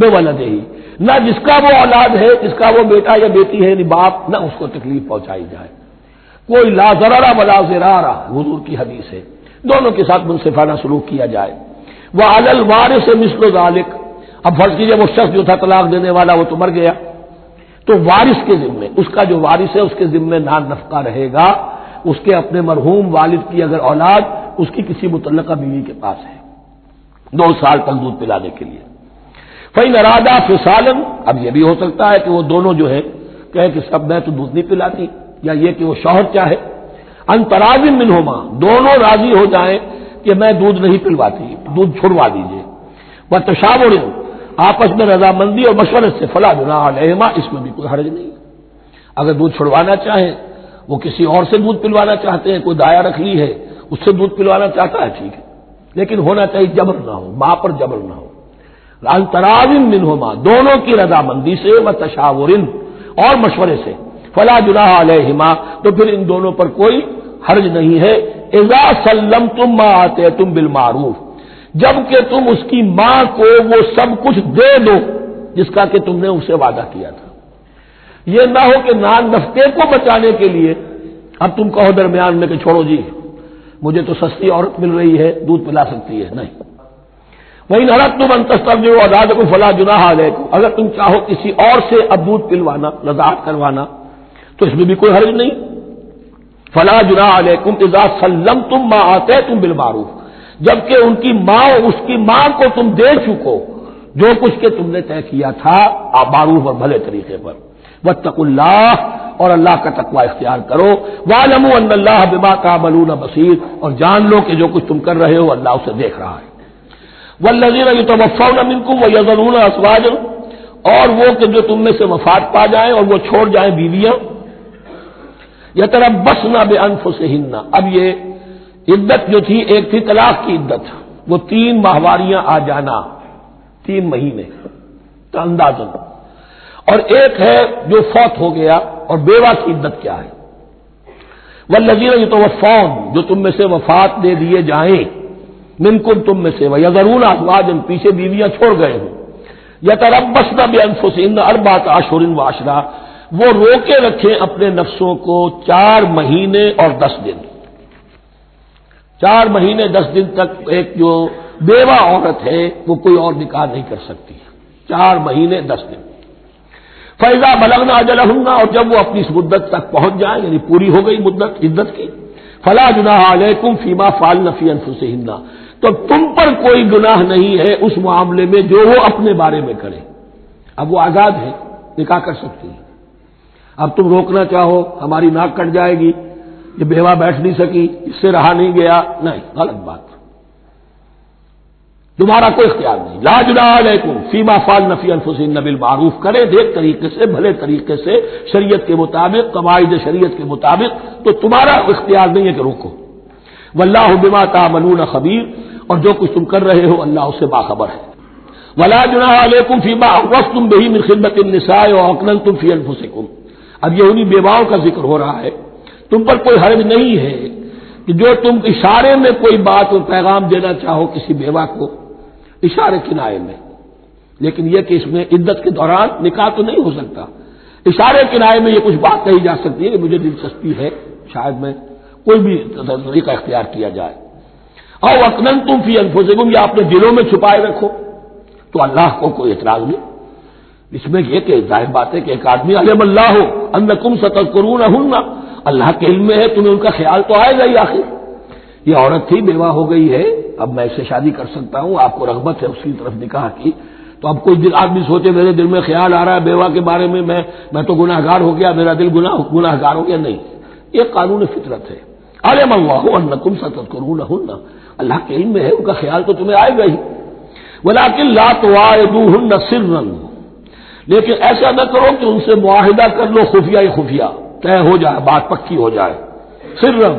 Speaker 1: بولدہ، نہ جس کا وہ اولاد ہے، جس کا وہ بیٹا یا بیٹی ہے یعنی باپ، نہ اس کو تکلیف پہنچائی جائے. کوئی لا ضرر ولا ضرار، حضور کی حدیث ہے، دونوں کے ساتھ منصفانہ سلوک کیا جائے. وعلی الوارث مثل ذلک، اب فرض کیجیے وہ شخص جو تھا طلاق دینے والا وہ تو مر گیا، تو وارث کے ذمے، اس کا جو وارث ہے اس کے ذمے نان نفقہ رہے گا. اس کے اپنے مرحوم والد کی اگر اولاد اس کی کسی متعلقہ بیوی کے پاس ہے 2 سال تک دودھ پلانے کے لیے. فإن ارادہ فصالا، اب یہ بھی ہو سکتا ہے کہ وہ دونوں جو ہے کہے کہ سب میں تو دودھ نہیں پلاتی، یا یہ کہ وہ شوہر چاہے ان تراض منہما، دونوں راضی ہو جائیں کہ میں دودھ نہیں پلواتی، دودھ چھڑوا دیجیے. وتشاور، آپس میں رضامندی اور مشورے سے، فلا جناح علیہما، اس میں بھی کوئی حرج نہیں. اگر دودھ چھڑوانا چاہیں، وہ کسی اور سے دودھ پلوانا چاہتے ہیں، کوئی دایا رکھ لی ہے اس سے دودھ پلوانا چاہتا ہے، ٹھیک ہے، لیکن ہونا چاہیے جبر نہ ہو، ماں پر جبر نہ ہو. ان تراض منہما، دونوں کی رضامندی سے، وتشاور، اور مشورے سے. فلا جناح علیہما، تو پھر ان دونوں پر کوئی حرج نہیں ہے. اذا سلمتم ما آتیتم بالمعروف، جب کہ تم اس کی ماں کو وہ سب کچھ دے دو جس کا کہ تم نے اسے وعدہ کیا تھا. یہ نہ ہو کہ نان نفقے کو بچانے کے لیے اب تم کہو درمیان میں کہ چھوڑو جی مجھے تو سستی عورت مل رہی ہے دودھ پلا سکتی ہے. نہیں، وَإِنْ أَرَدتُّمْ أَن تَسْتَرْضِعُوا أَوْلَادَكُمْ فَلَا جُنَاحَ عَلَيْكُمْ، اگر تم چاہو کسی اور سے اب دودھ پلوانا، رضاعت کروانا، تو اس میں بھی کوئی حرج نہیں. فَلَا جُنَاحَ عَلَيْكُمْ إِذَا سَلَّمْتُمْ مَا آتَيْتُمْ بِالْمَعْرُوفِ، جبکہ ان کی ماں، اس کی ماں کو تم دے چکو جو کچھ کہ تم نے طے کیا تھا معروف اور بھلے طریقے پر. واتقوا اللہ، اور اللہ کا تقوی اختیار کرو. وَاعْلَمُوا أَنَّ اللَّهَ بِمَا تَعْمَلُونَ بَصِيرٌ، اور جان لو کہ جو کچھ تم کر رہے ہو اللہ اسے دیکھ رہا ہے. والذین یتوفون منکم ویذرون ازواجا، اور وہ کہ جو تم میں سے وفات پا جائیں اور وہ چھوڑ جائیں بیویاں، یتربصن بانفسہن، اب یہ عدت جو تھی ایک تھی طلاق کی عدت، وہ 3 ماہواریاں آ جانا، 3 مہینے کا اندازن، اور ایک ہے جو فوت ہو گیا، اور بیوہ کی عدت کیا ہے؟ والذین یتوفون، جو تم میں سے وفات دے دیے جائیں، منکم تم میں سے، ویذرون ازواجا، پیچھے بیویاں چھوڑ گئے ہوں، یتربصن بانفسہن 4 اشہر وعشرا، وہ روکے رکھیں اپنے نفسوں کو 4 مہینے اور 10 دن، 4 مہینے 10 دن تک ایک جو بیوہ عورت ہے وہ کوئی اور نکاح نہیں کر سکتی، 4 مہینے 10 دن۔ فَإِذَا بَلَغْنَ أَجَلَهُنَّ، اور جب وہ اپنی اس مدت تک پہنچ جائیں، یعنی پوری ہو گئی مدت عدت کی، فَلَا جُنَاحَ عَلَيْكُمْ فِيمَا فَعَلْنَ فِي أَنفُسِهِنَّ، تو تم پر کوئی گناہ نہیں ہے اس معاملے میں جو وہ اپنے بارے میں کرے۔ اب وہ آزاد ہے، نکاح کر سکتی ہے۔ اب تم روکنا چاہو، ہماری ناک کٹ جائے گی، یہ بیوہ بیٹھ نہیں سکی، اس سے رہا نہیں گیا، نہیں، غلط بات، تمہارا کوئی اختیار نہیں۔ لا جناح علیکم فیما فعلن فی انفسہن بالمعروف، کرے نیک طریقے سے، بھلے طریقے سے، شریعت کے مطابق، قواعد شریعت کے مطابق، تو تمہارا اختیار نہیں ہے کہ روکو۔ واللہ بما تعملون خبیر، اور جو کچھ تم کر رہے ہو اللہ اس سے باخبر ہے۔ ولا جناح علیکم فیما عرضتم به من خطبۃ النساء واکننتم فی انفسکم، اب یہ انہی بیواؤں کا ذکر ہو رہا ہے، تم پر کوئی حرج نہیں ہے کہ جو تم اشارے میں کوئی بات اور پیغام دینا چاہو کسی بیوہ کو، اشارے کنائے میں، لیکن یہ کہ اس میں عدت کے دوران نکاح تو نہیں ہو سکتا، اشارے کنائے میں یہ کچھ بات کہی جا سکتی ہے کہ مجھے دلچسپی ہے، شاید میں کوئی بھی طریقہ اختیار کیا جائے۔ او اکننتم فی انفسکم، یا اپنے دلوں میں چھپائے رکھو، تو اللہ کو کوئی اعتراض نہیں۔ اس میں یہ کہ ظاہر بات ہے کہ ایک آدمی علم اللہ ہو انکم ستذکرونہن، اللہ کے علم میں ہے تمہیں ان کا خیال تو آئے گا ہی، آخر یہ عورت تھی، بیوہ ہو گئی ہے، اب میں اس سے شادی کر سکتا ہوں، آپ کو رغبت ہے اس کی طرف نکاح کی، تو اب کوئی آدمی سوچے میرے دل میں خیال آ رہا ہے بیوہ کے بارے میں، میں تو گناہ گار ہو گیا، میرا دل گناہ گار ہو گیا، نہیں، یہ قانون فطرت ہے۔ علم اللہ انکم ستذکرونہن، اللہ کے علم میں ہے ان کا خیال تو تمہیں آئے گا ہی۔ ولکن لا تواعدوہن سرا، لیکن ایسا نہ کرو کہ ان سے معاہدہ کر لو خفیہ خفیہ، طے ہو جائے، بات پکی ہو جائے، سرا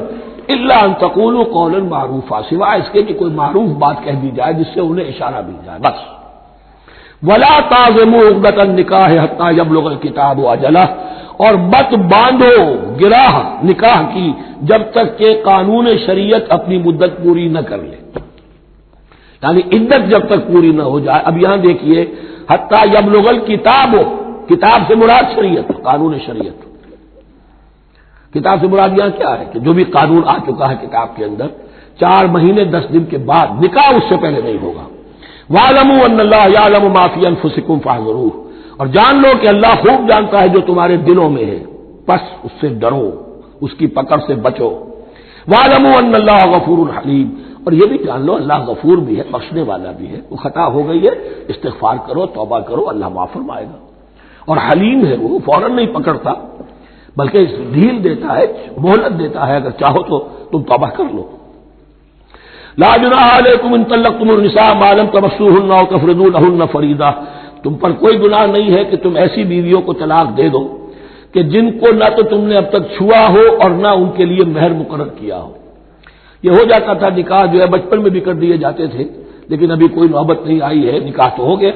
Speaker 1: الا ان تقولوا قولا معروفا، سوائے اس کے کہ کوئی معروف بات کہہ دی جائے جس سے انہیں اشارہ مل جائے، بس۔ ولا تعزموا عقدۃ النکاح حتی یبلغ الکتاب اجلہ، اور مت باندھو گراہ نکاح کی جب تک کہ قانون شریعت اپنی مدت پوری نہ کر لے، یعنی عدت جب تک پوری نہ ہو جائے۔ اب یہاں دیکھیے حتی یبلغ الکتاب، کتاب سے مراد شریعت، قانون شریعت، کتاب سے مراد یہاں کیا ہے کہ جو بھی قانون آ چکا ہے کتاب کے اندر، 4 مہینے 10 دن کے بعد نکاح اس سے پہلے نہیں ہوگا۔ وَاعْلَمُوا أَنَّ اللَّهَ يَعْلَمُ مَا فِي أَنفُسِكُمْ فَاحْذَرُوهُ، اور جان لو کہ اللہ خوب جانتا ہے جو تمہارے دلوں میں ہے، بس اس سے ڈرو، اس کی پکڑ سے بچو۔ وَاعْلَمُوا أَنَّ اللَّهَ غَفُورٌ حَلِيمٌ، اور یہ بھی جان لو اللہ غفور بھی ہے، بخشنے والا بھی ہے، وہ خطا ہو گئی ہے، استغفار کرو، توبہ کرو، اللہ معاف فرمائے گا۔ اور حلیم ہے، وہ فوراً نہیں پکڑتا بلکہ ڈھیل دیتا ہے، مہلت دیتا ہے، اگر چاہو تو تم توبہ کر لو۔ لا جناح علیکم ان طلقتم النساء ما لم تمسوهن او تفرضوا لهن فریضہ، تم پر کوئی گناہ نہیں ہے کہ تم ایسی بیویوں کو طلاق دے دو کہ جن کو نہ تو تم نے اب تک چھوا ہو اور نہ ان کے لیے مہر مقرر کیا ہو۔ یہ ہو جاتا تھا نکاح جو ہے بچپن میں بھی کر دیے جاتے تھے، لیکن ابھی کوئی نوبت نہیں آئی ہے، نکاح تو ہو گیا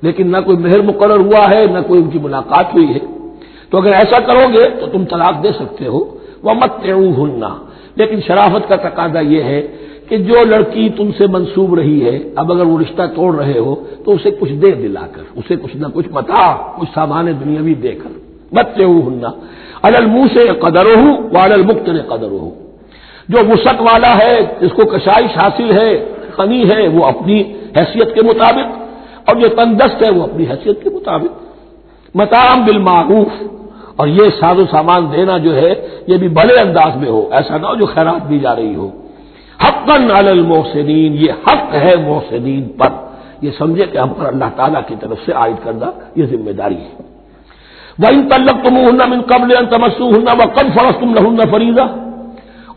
Speaker 1: لیکن نہ کوئی مہر مقرر ہوا ہے، نہ کوئی ان کی ملاقات ہوئی ہے، تو اگر ایسا کرو گے تو تم طلاق دے سکتے ہو۔ وَمَتِّعُوهُنَّ، لیکن شرافت کا تقاضا یہ ہے کہ جو لڑکی تم سے منسوب رہی ہے، اب اگر وہ رشتہ توڑ رہے ہو تو اسے کچھ دے دلا کر، اسے کچھ نہ کچھ متاع، کچھ سامان دنیاوی دے کر۔ مَتِّعُوهُنَّ عَلَى الْمُوسِعِ قَدَرُهُ وَعَلَى الْمُقْتِرِ قَدَرُهُ، جو وسعت والا ہے، جس کو کشائش حاصل ہے، غنی ہے، وہ اپنی حیثیت کے مطابق، اور جو تندست ہے وہ اپنی حیثیت کے مطابق۔ متاعًا بالمعروف، اور یہ ساز و سامان دینا جو ہے یہ بھی بڑے انداز میں ہو، ایسا نہ ہو جو خیرات دی جا رہی ہو۔ حقاً علی المحسنین، یہ حق ہے محسنین پر، یہ سمجھے کہ ہم پر اللہ تعالیٰ کی طرف سے عائد کردہ یہ ذمہ داری ہے۔ وَإِن طَلَّقْتُمُوهُنَّ مِن قَبْلِ أَن تَمَسُّوهُنَّ وَقَدْ فَرَضْتُمْ لَهُنَّ فَرِيضَةً،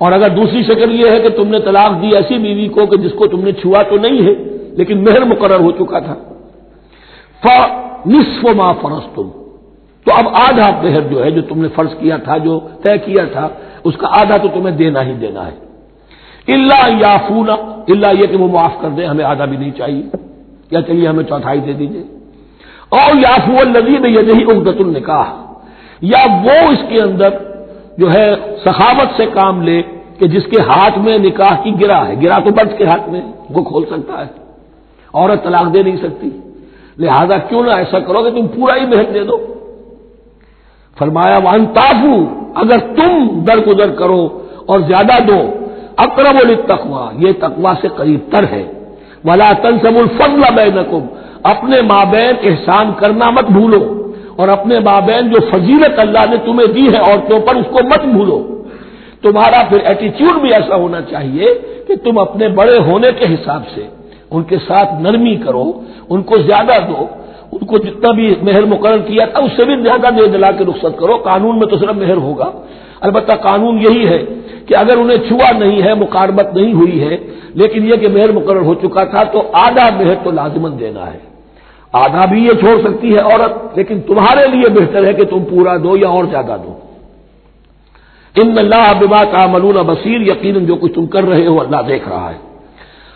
Speaker 1: اور اگر دوسری شکل یہ ہے کہ تم نے طلاق دی ایسی بیوی کو کہ جس کو تم نے چھوا تو نہیں ہے، لیکن مہر مقرر ہو چکا تھا. فنصف ما فرضتم، تو اب آدھا مہر جو ہے جو تم نے فرض کیا تھا، جو طے کیا تھا، اس کا آدھا تو تمہیں دینا ہی دینا ہے. الا یعفونا، الا یہ کہ وہ معاف کر دیں، ہمیں آدھا بھی نہیں چاہیے، یا چلیے ہمیں چوتھائی دے دیجیے. اور یعفو الذی بیدہ عقدۃ النکاح، یا وہ اس کے اندر جو ہے سخاوت سے کام لے کہ جس کے ہاتھ میں نکاح کی گرا ہے. گرا تو مرد کے ہاتھ میں، وہ کھول سکتا ہے، عورت طلاق دے نہیں سکتی. لہذا کیوں نہ ایسا کرو کہ تم پورا ہی مہر دے دو. فرمایا وان تعفو، اگر تم درگزر کرو اور زیادہ دو، اقرب للتقوی، یہ تقوی سے قریب تر ہے. ولا تنسوا الفضل بینکم، اپنے مابین احسان کرنا مت بھولو، اور اپنے مابین جو فضیلت اللہ نے تمہیں دی ہے عورتوں پر اس کو مت بھولو. تمہارا پھر ایٹیچیوڈ بھی ایسا ہونا چاہیے کہ تم اپنے بڑے ہونے کے حساب سے ان کے ساتھ نرمی کرو، ان کو زیادہ دو، ان کو جتنا بھی مہر مقرر کیا تھا اس سے بھی زیادہ دے دلا کے رخصت کرو. قانون میں تو صرف مہر ہوگا، البتہ قانون یہی ہے کہ اگر انہیں چھوا نہیں ہے، مقاربت نہیں ہوئی ہے، لیکن یہ کہ مہر مقرر ہو چکا تھا تو آدھا مہر تو لازماً دینا ہے. آدھا بھی یہ چھوڑ سکتی ہے عورت، لیکن تمہارے لیے بہتر ہے کہ تم پورا دو یا اور زیادہ دو. ان اللہ بما تعملون بصیر، یقیناً جو کچھ تم کر رہے ہو اللہ دیکھ رہا ہے.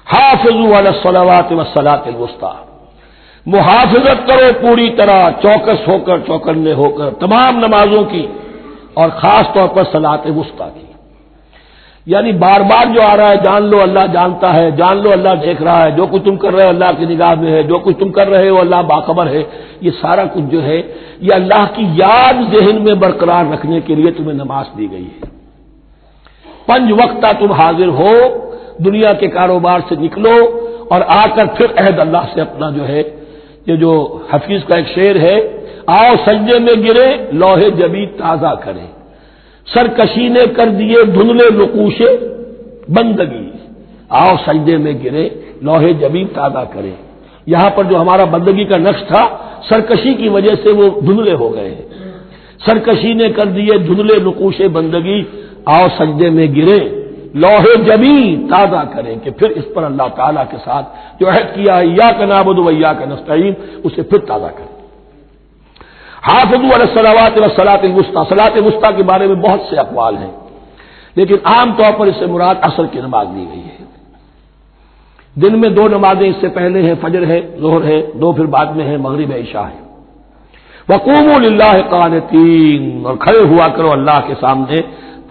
Speaker 1: حافظوا علی الصلوات والصلاۃ الوسطی، محافظت کرو پوری طرح، چوکس ہو کر، چوکنے ہو کر تمام نمازوں کی، اور خاص طور پر صلاۃ وسطی کی. یعنی بار بار جو آ رہا ہے جان لو اللہ جانتا ہے، جان لو اللہ دیکھ رہا ہے، جو کچھ تم کر رہے ہو اللہ کی نگاہ میں ہے، جو کچھ تم کر رہے ہو اللہ باخبر ہے. یہ سارا کچھ جو ہے یہ اللہ کی یاد ذہن میں برقرار رکھنے کے لیے تمہیں نماز دی گئی ہے. 5 وقتہ تم حاضر ہو، دنیا کے کاروبار سے نکلو اور آ کر پھر عہد اللہ سے اپنا جو ہے، یہ جو حفیظ کا ایک شعر ہے، آؤ سجدے میں گرے لوح جبین تازہ کریں، سرکشی نے کر دیے دھندلے نقوش بندگی. آؤ سجدے میں گرے لوح جبین تازہ کریں. یہاں پر جو ہمارا بندگی کا نقش تھا سرکشی کی وجہ سے وہ دھندلے ہو گئے ہیں. سرکشی نے کر دیے دھندلے نقوش بندگی، آؤ سجدے میں گرے لوح جبین تازہ کریں، کہ پھر اس پر اللہ تعالیٰ کے ساتھ جو عہد کیا ہے ایاک نعبد و ایاک نستعین اسے پھر تازہ کریں. حافظوا علی الصلوات والصلاۃ الوسطی، صلاۃ وسطی کے بارے میں بہت سے اقوال ہیں، لیکن عام طور پر اس سے مراد عصر کی نماز لی گئی ہے. دن میں 2 نمازیں اس سے پہلے ہیں، فجر ہے، ظہر ہے، 2 پھر بعد میں ہے، مغرب عشاء ہے. وقوموا للہ قانتین، اور کھڑے ہوا کرو اللہ کے سامنے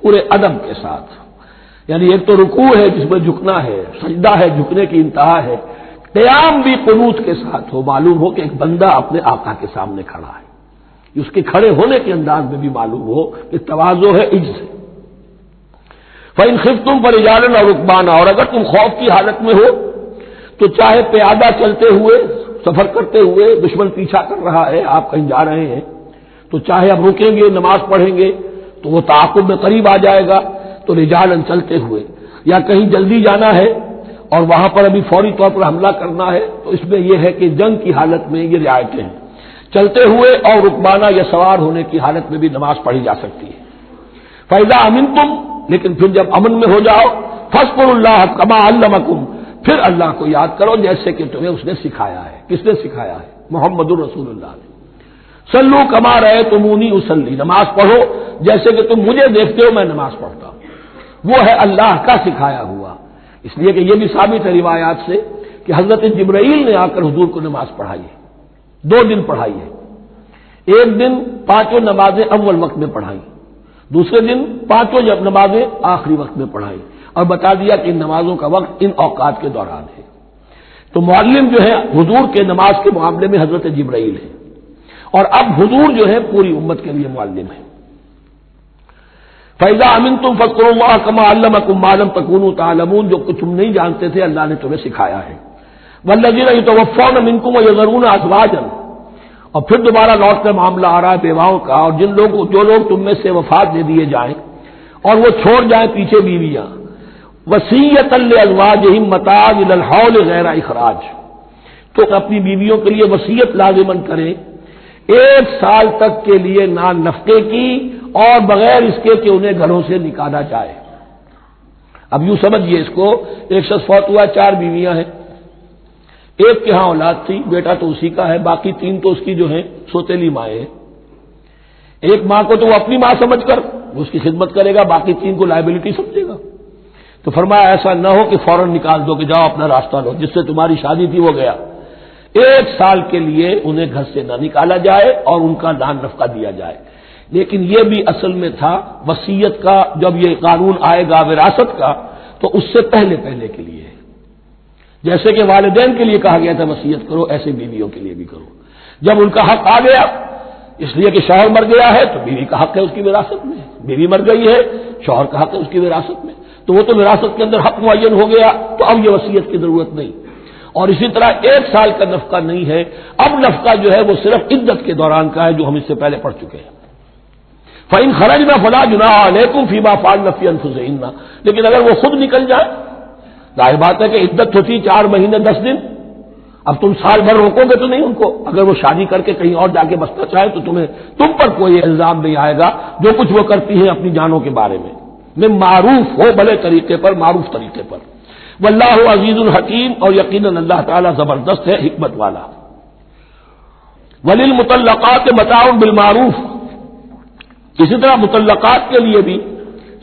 Speaker 1: پورے ادب کے ساتھ. یعنی ایک تو رکوع ہے جس میں جھکنا ہے، سجدہ ہے جھکنے کی انتہا ہے، قیام بھی قنوت کے ساتھ ہو، معلوم ہو کہ ایک بندہ اپنے آقا کے سامنے کھڑا ہے. اس کے کھڑے ہونے کے انداز میں بھی معلوم ہو کہ تواضع ہے، عجز ہے. فَإِنْ خِفْتُمْ فَرِجَالًا أَوْ رُكْبَانًا، اور اگر تم خوف کی حالت میں ہو تو چاہے پیادہ چلتے ہوئے، سفر کرتے ہوئے، دشمن پیچھا کر رہا ہے، آپ کہیں جا رہے ہیں تو چاہے اب رکیں گے نماز پڑھیں گے تو وہ تعاقب میں قریب آ جائے گا، تو رجالًا چلتے ہوئے، یا کہیں جلدی جانا ہے اور وہاں پر ابھی فوری طور پر حملہ کرنا ہے تو اس میں یہ ہے کہ جنگ کی حالت میں یہ رعایتیں ہیں. چلتے ہوئے اور رکبانہ یا سوار ہونے کی حالت میں بھی نماز پڑھی جا سکتی ہے. فَإِذَا أَمِنْتُمْ، لیکن پھر جب امن میں ہو جاؤ، فَاذْكُرُوا اللَّهَ كَمَا عَلَّمَكُمْ، پھر اللہ کو یاد کرو جیسے کہ تمہیں اس نے سکھایا ہے. کس نے سکھایا ہے؟ محمد الرسول اللہ نے. صلوا كما رأيتموني أصلي، نماز پڑھو جیسے کہ تم مجھے دیکھتے ہو میں نماز پڑھتا ہوں. وہ ہے اللہ کا سکھایا ہوا. اس لیے کہ یہ بھی ثابت ہے روایات سے کہ حضرت جبرائیل نے آ کر حضور کو نماز پڑھائی ہے، 2 دن پڑھائی ہے. ایک دن 5 نمازیں اول وقت میں پڑھائی، دوسرے دن 5 نمازیں آخری وقت میں پڑھائی، اور بتا دیا کہ ان نمازوں کا وقت ان اوقات کے دوران ہے. تو معلم جو ہے حضور کے نماز کے معاملے میں حضرت جبرائیل ہے، اور اب حضور جو ہے پوری امت کے لیے معلم ہے. فَإِذَا أَمِنْتُمْ فَاذْكُرُوا اللَّهَ كَمَا عَلَّمَكُم مَّا لَمْ تَكُونُوا تَعْلَمُونَ، جو کچھ تم نہیں جانتے تھے اللہ نے تمہیں سکھایا ہے. وَالَّذِينَ يَتَوَفَّوْنَ مِنكُمْ وَيَذَرُونَ أَزْوَاجًا، اور پھر دوبارہ لوٹ کر معاملہ آ رہا ہے بیواؤں کا، اور جو لوگ تم میں سے وفات دے دیے جائیں اور وہ چھوڑ جائیں پیچھے بیویاں، وصیۃ لازواجہم متاع الی الحول غیر اخراج، تو اپنی بیویوں کے لیے وصیت لازماً کریں 1 سال تک کے لیے نان نفقے کی، اور بغیر اس کے کہ انہیں گھروں سے نکالا جائے. اب یوں سمجھیے اس کو، ایک شخص فوت ہوا، 4 بیویاں ہیں، ایک کے ہاں اولاد تھی، بیٹا تو اسی کا ہے، باقی تین تو اس کی جو ہیں سوتیلی مائیں ہیں۔ ایک ماں کو تو وہ اپنی ماں سمجھ کر اس کی خدمت کرے گا، باقی تین کو لائبلٹی سمجھے گا۔ تو فرمایا ایسا نہ ہو کہ فوراً نکال دو کہ جاؤ اپنا راستہ لو، جس سے تمہاری شادی تھی وہ گیا۔ 1 سال کے لیے انہیں گھر سے نہ نکالا جائے اور ان کا دان نفقہ دیا جائے۔ لیکن یہ بھی اصل میں تھا وصیت کا، جب یہ قانون آئے گا وراثت کا تو اس سے پہلے کے لیے، جیسے کہ والدین کے لیے کہا گیا تھا وصیت کرو، ایسے بیویوں کے لیے بھی کرو۔ جب ان کا حق آ گیا، اس لیے کہ شوہر مر گیا ہے تو بیوی کا حق ہے اس کی وراثت میں، بیوی مر گئی ہے شوہر کا حق ہے اس کی وراثت میں، تو وہ تو وراثت کے اندر حق معین ہو گیا، تو اب یہ وصیت کی ضرورت نہیں۔ اور اسی طرح 1 سال کا نفقہ نہیں ہے، اب نفقہ جو ہے وہ صرف عدت کے دوران کا ہے، جو ہم اس سے پہلے پڑھ چکے ہیں۔ فَإِنْ خَرَجْنَا فَلَا جُنَاحَ عَلَيْكُمْ فِيمَا فَعَلْنَ فِي أَنفُسِهِنَّ، لیکن اگر وہ خود نکل جائے، ظاہر بات ہے کہ عدت ہوتی 4 مہینے 10 دن، اب تم سال بھر روکو گے تو نہیں ان کو، اگر وہ شادی کر کے کہیں اور جا کے بسنا چاہے تو تم پر کوئی الزام نہیں آئے گا، جو کچھ وہ کرتی ہیں اپنی جانوں کے بارے میں معروف ہو، بھلے طریقے پر، معروف طریقے پر۔ واللہ عزیز الحکیم، اور یقیناً اللہ تعالیٰ زبردست ہے، حکمت والا۔ وللمطلقات متاع بالمعروف، اسی طرح مطلقات کے لیے بھی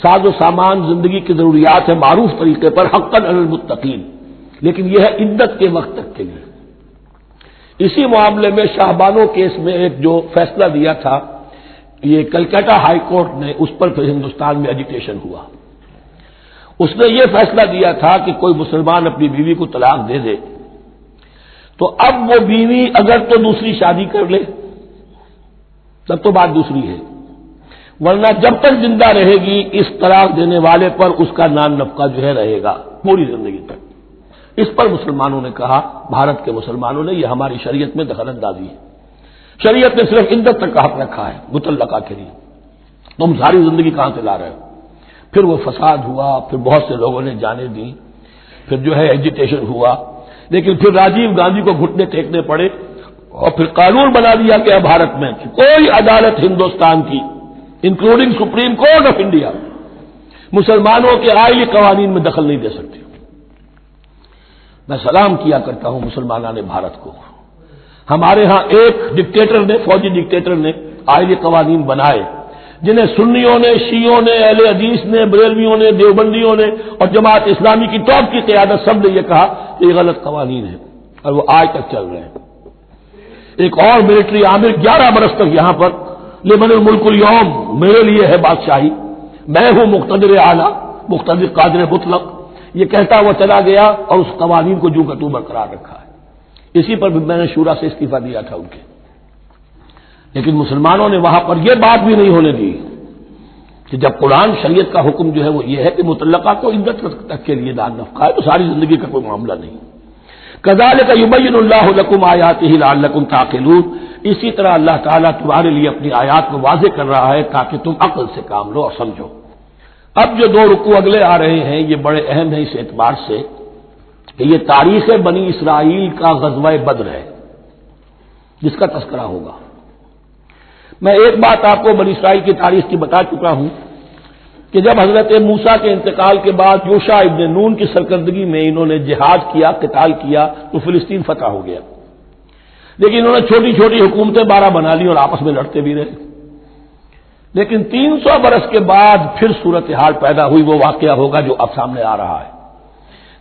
Speaker 1: ساز و سامان زندگی کی ضروریات ہے معروف طریقے پر، حقا علی المتقین، لیکن یہ ہے عدت کے وقت تک کے لیے۔ اسی معاملے میں شاہبانو کیس میں ایک جو فیصلہ دیا تھا، یہ کلکتہ ہائی کورٹ نے، اس پر پھر ہندوستان میں ایجیٹیشن ہوا۔ اس نے یہ فیصلہ دیا تھا کہ کوئی مسلمان اپنی بیوی کو طلاق دے دے تو اب وہ بیوی اگر تو دوسری شادی کر لے تب تو بات دوسری ہے، ورنہ جب تک زندہ رہے گی اس طلاق دینے والے پر اس کا نان نفقہ جو ہے رہے گا پوری زندگی تک۔ اس پر مسلمانوں نے کہا، بھارت کے مسلمانوں نے، یہ ہماری شریعت میں دخل اندازی ہے، شریعت نے صرف عدت تک کا حق رکھا ہے مطلقہ کے لیے، تم ساری زندگی کہاں سے لا رہے ہو؟ پھر وہ فساد ہوا، پھر بہت سے لوگوں نے جانیں دی، پھر جو ہے ایجیٹیشن ہوا، لیکن پھر راجیو گاندھی کو گھٹنے ٹیکنے پڑے اور پھر قانون بنا دیا گیا بھارت میں کہ کوئی عدالت ہندوستان کی including supreme court of India مسلمانوں کے آئلی قوانین میں دخل نہیں دے سکتی۔ میں سلام کیا کرتا ہوں مسلمانان بھارت کو، ہمارے ہاں ایک ڈکٹیٹر نے، فوجی ڈکٹیٹر نے آئلی قوانین بنائے جنہیں سنیوں نے، شیعوں نے، اہل حدیث نے، بریلویوں نے، دیوبندیوں نے اور جماعت اسلامی کی ٹاپ کی قیادت سب نے یہ کہا کہ یہ غلط قوانین ہیں، اور وہ آج تک چل رہے ہیں۔ ایک اور ملٹری عامر 11 برس تک یہاں پر لمن الملک اليوم، میرے لیے ہے بادشاہی، میں ہوں مقتدر اعلیٰ، مقتدر قادر مطلق، یہ کہتا وہ چلا گیا اور اس قوانین کو جو کا تو برقرار رکھا ہے۔ اسی پر بھی میں نے شورا سے استعفیٰ دیا تھا ان کے، لیکن مسلمانوں نے وہاں پر یہ بات بھی نہیں ہونے دی کہ جب قرآن شریعت کا حکم جو ہے وہ یہ ہے کہ مطلقہ کو عدت تک کے لیے دان نفقہ ہے تو ساری زندگی کا کوئی معاملہ نہیں۔ کذالک یبین اللہ لکم آیاتہ لعلکم تعقلون، اسی طرح اللہ تعالیٰ تمہارے لیے اپنی آیات کو واضح کر رہا ہے تاکہ تم عقل سے کام لو اور سمجھو۔ اب جو 2 رکوع اگلے آ رہے ہیں یہ بڑے اہم ہیں اس اعتبار سے کہ یہ تاریخ بنی اسرائیل کا غزوہ بدر ہے جس کا تذکرہ ہوگا۔ میں ایک بات آپ کو بنی اسرائیل کی تاریخ کی بتا چکا ہوں کہ جب حضرت موسیٰ کے انتقال کے بعد یوشع ابن نون کی سرکردگی میں انہوں نے جہاد کیا، قتال کیا تو فلسطین فتح ہو گیا، لیکن انہوں نے چھوٹی چھوٹی حکومتیں 12 بنا لی اور آپس میں لڑتے بھی رہے۔ لیکن 300 برس کے بعد پھر صورتحال پیدا ہوئی، وہ واقعہ ہوگا جو اب سامنے آ رہا ہے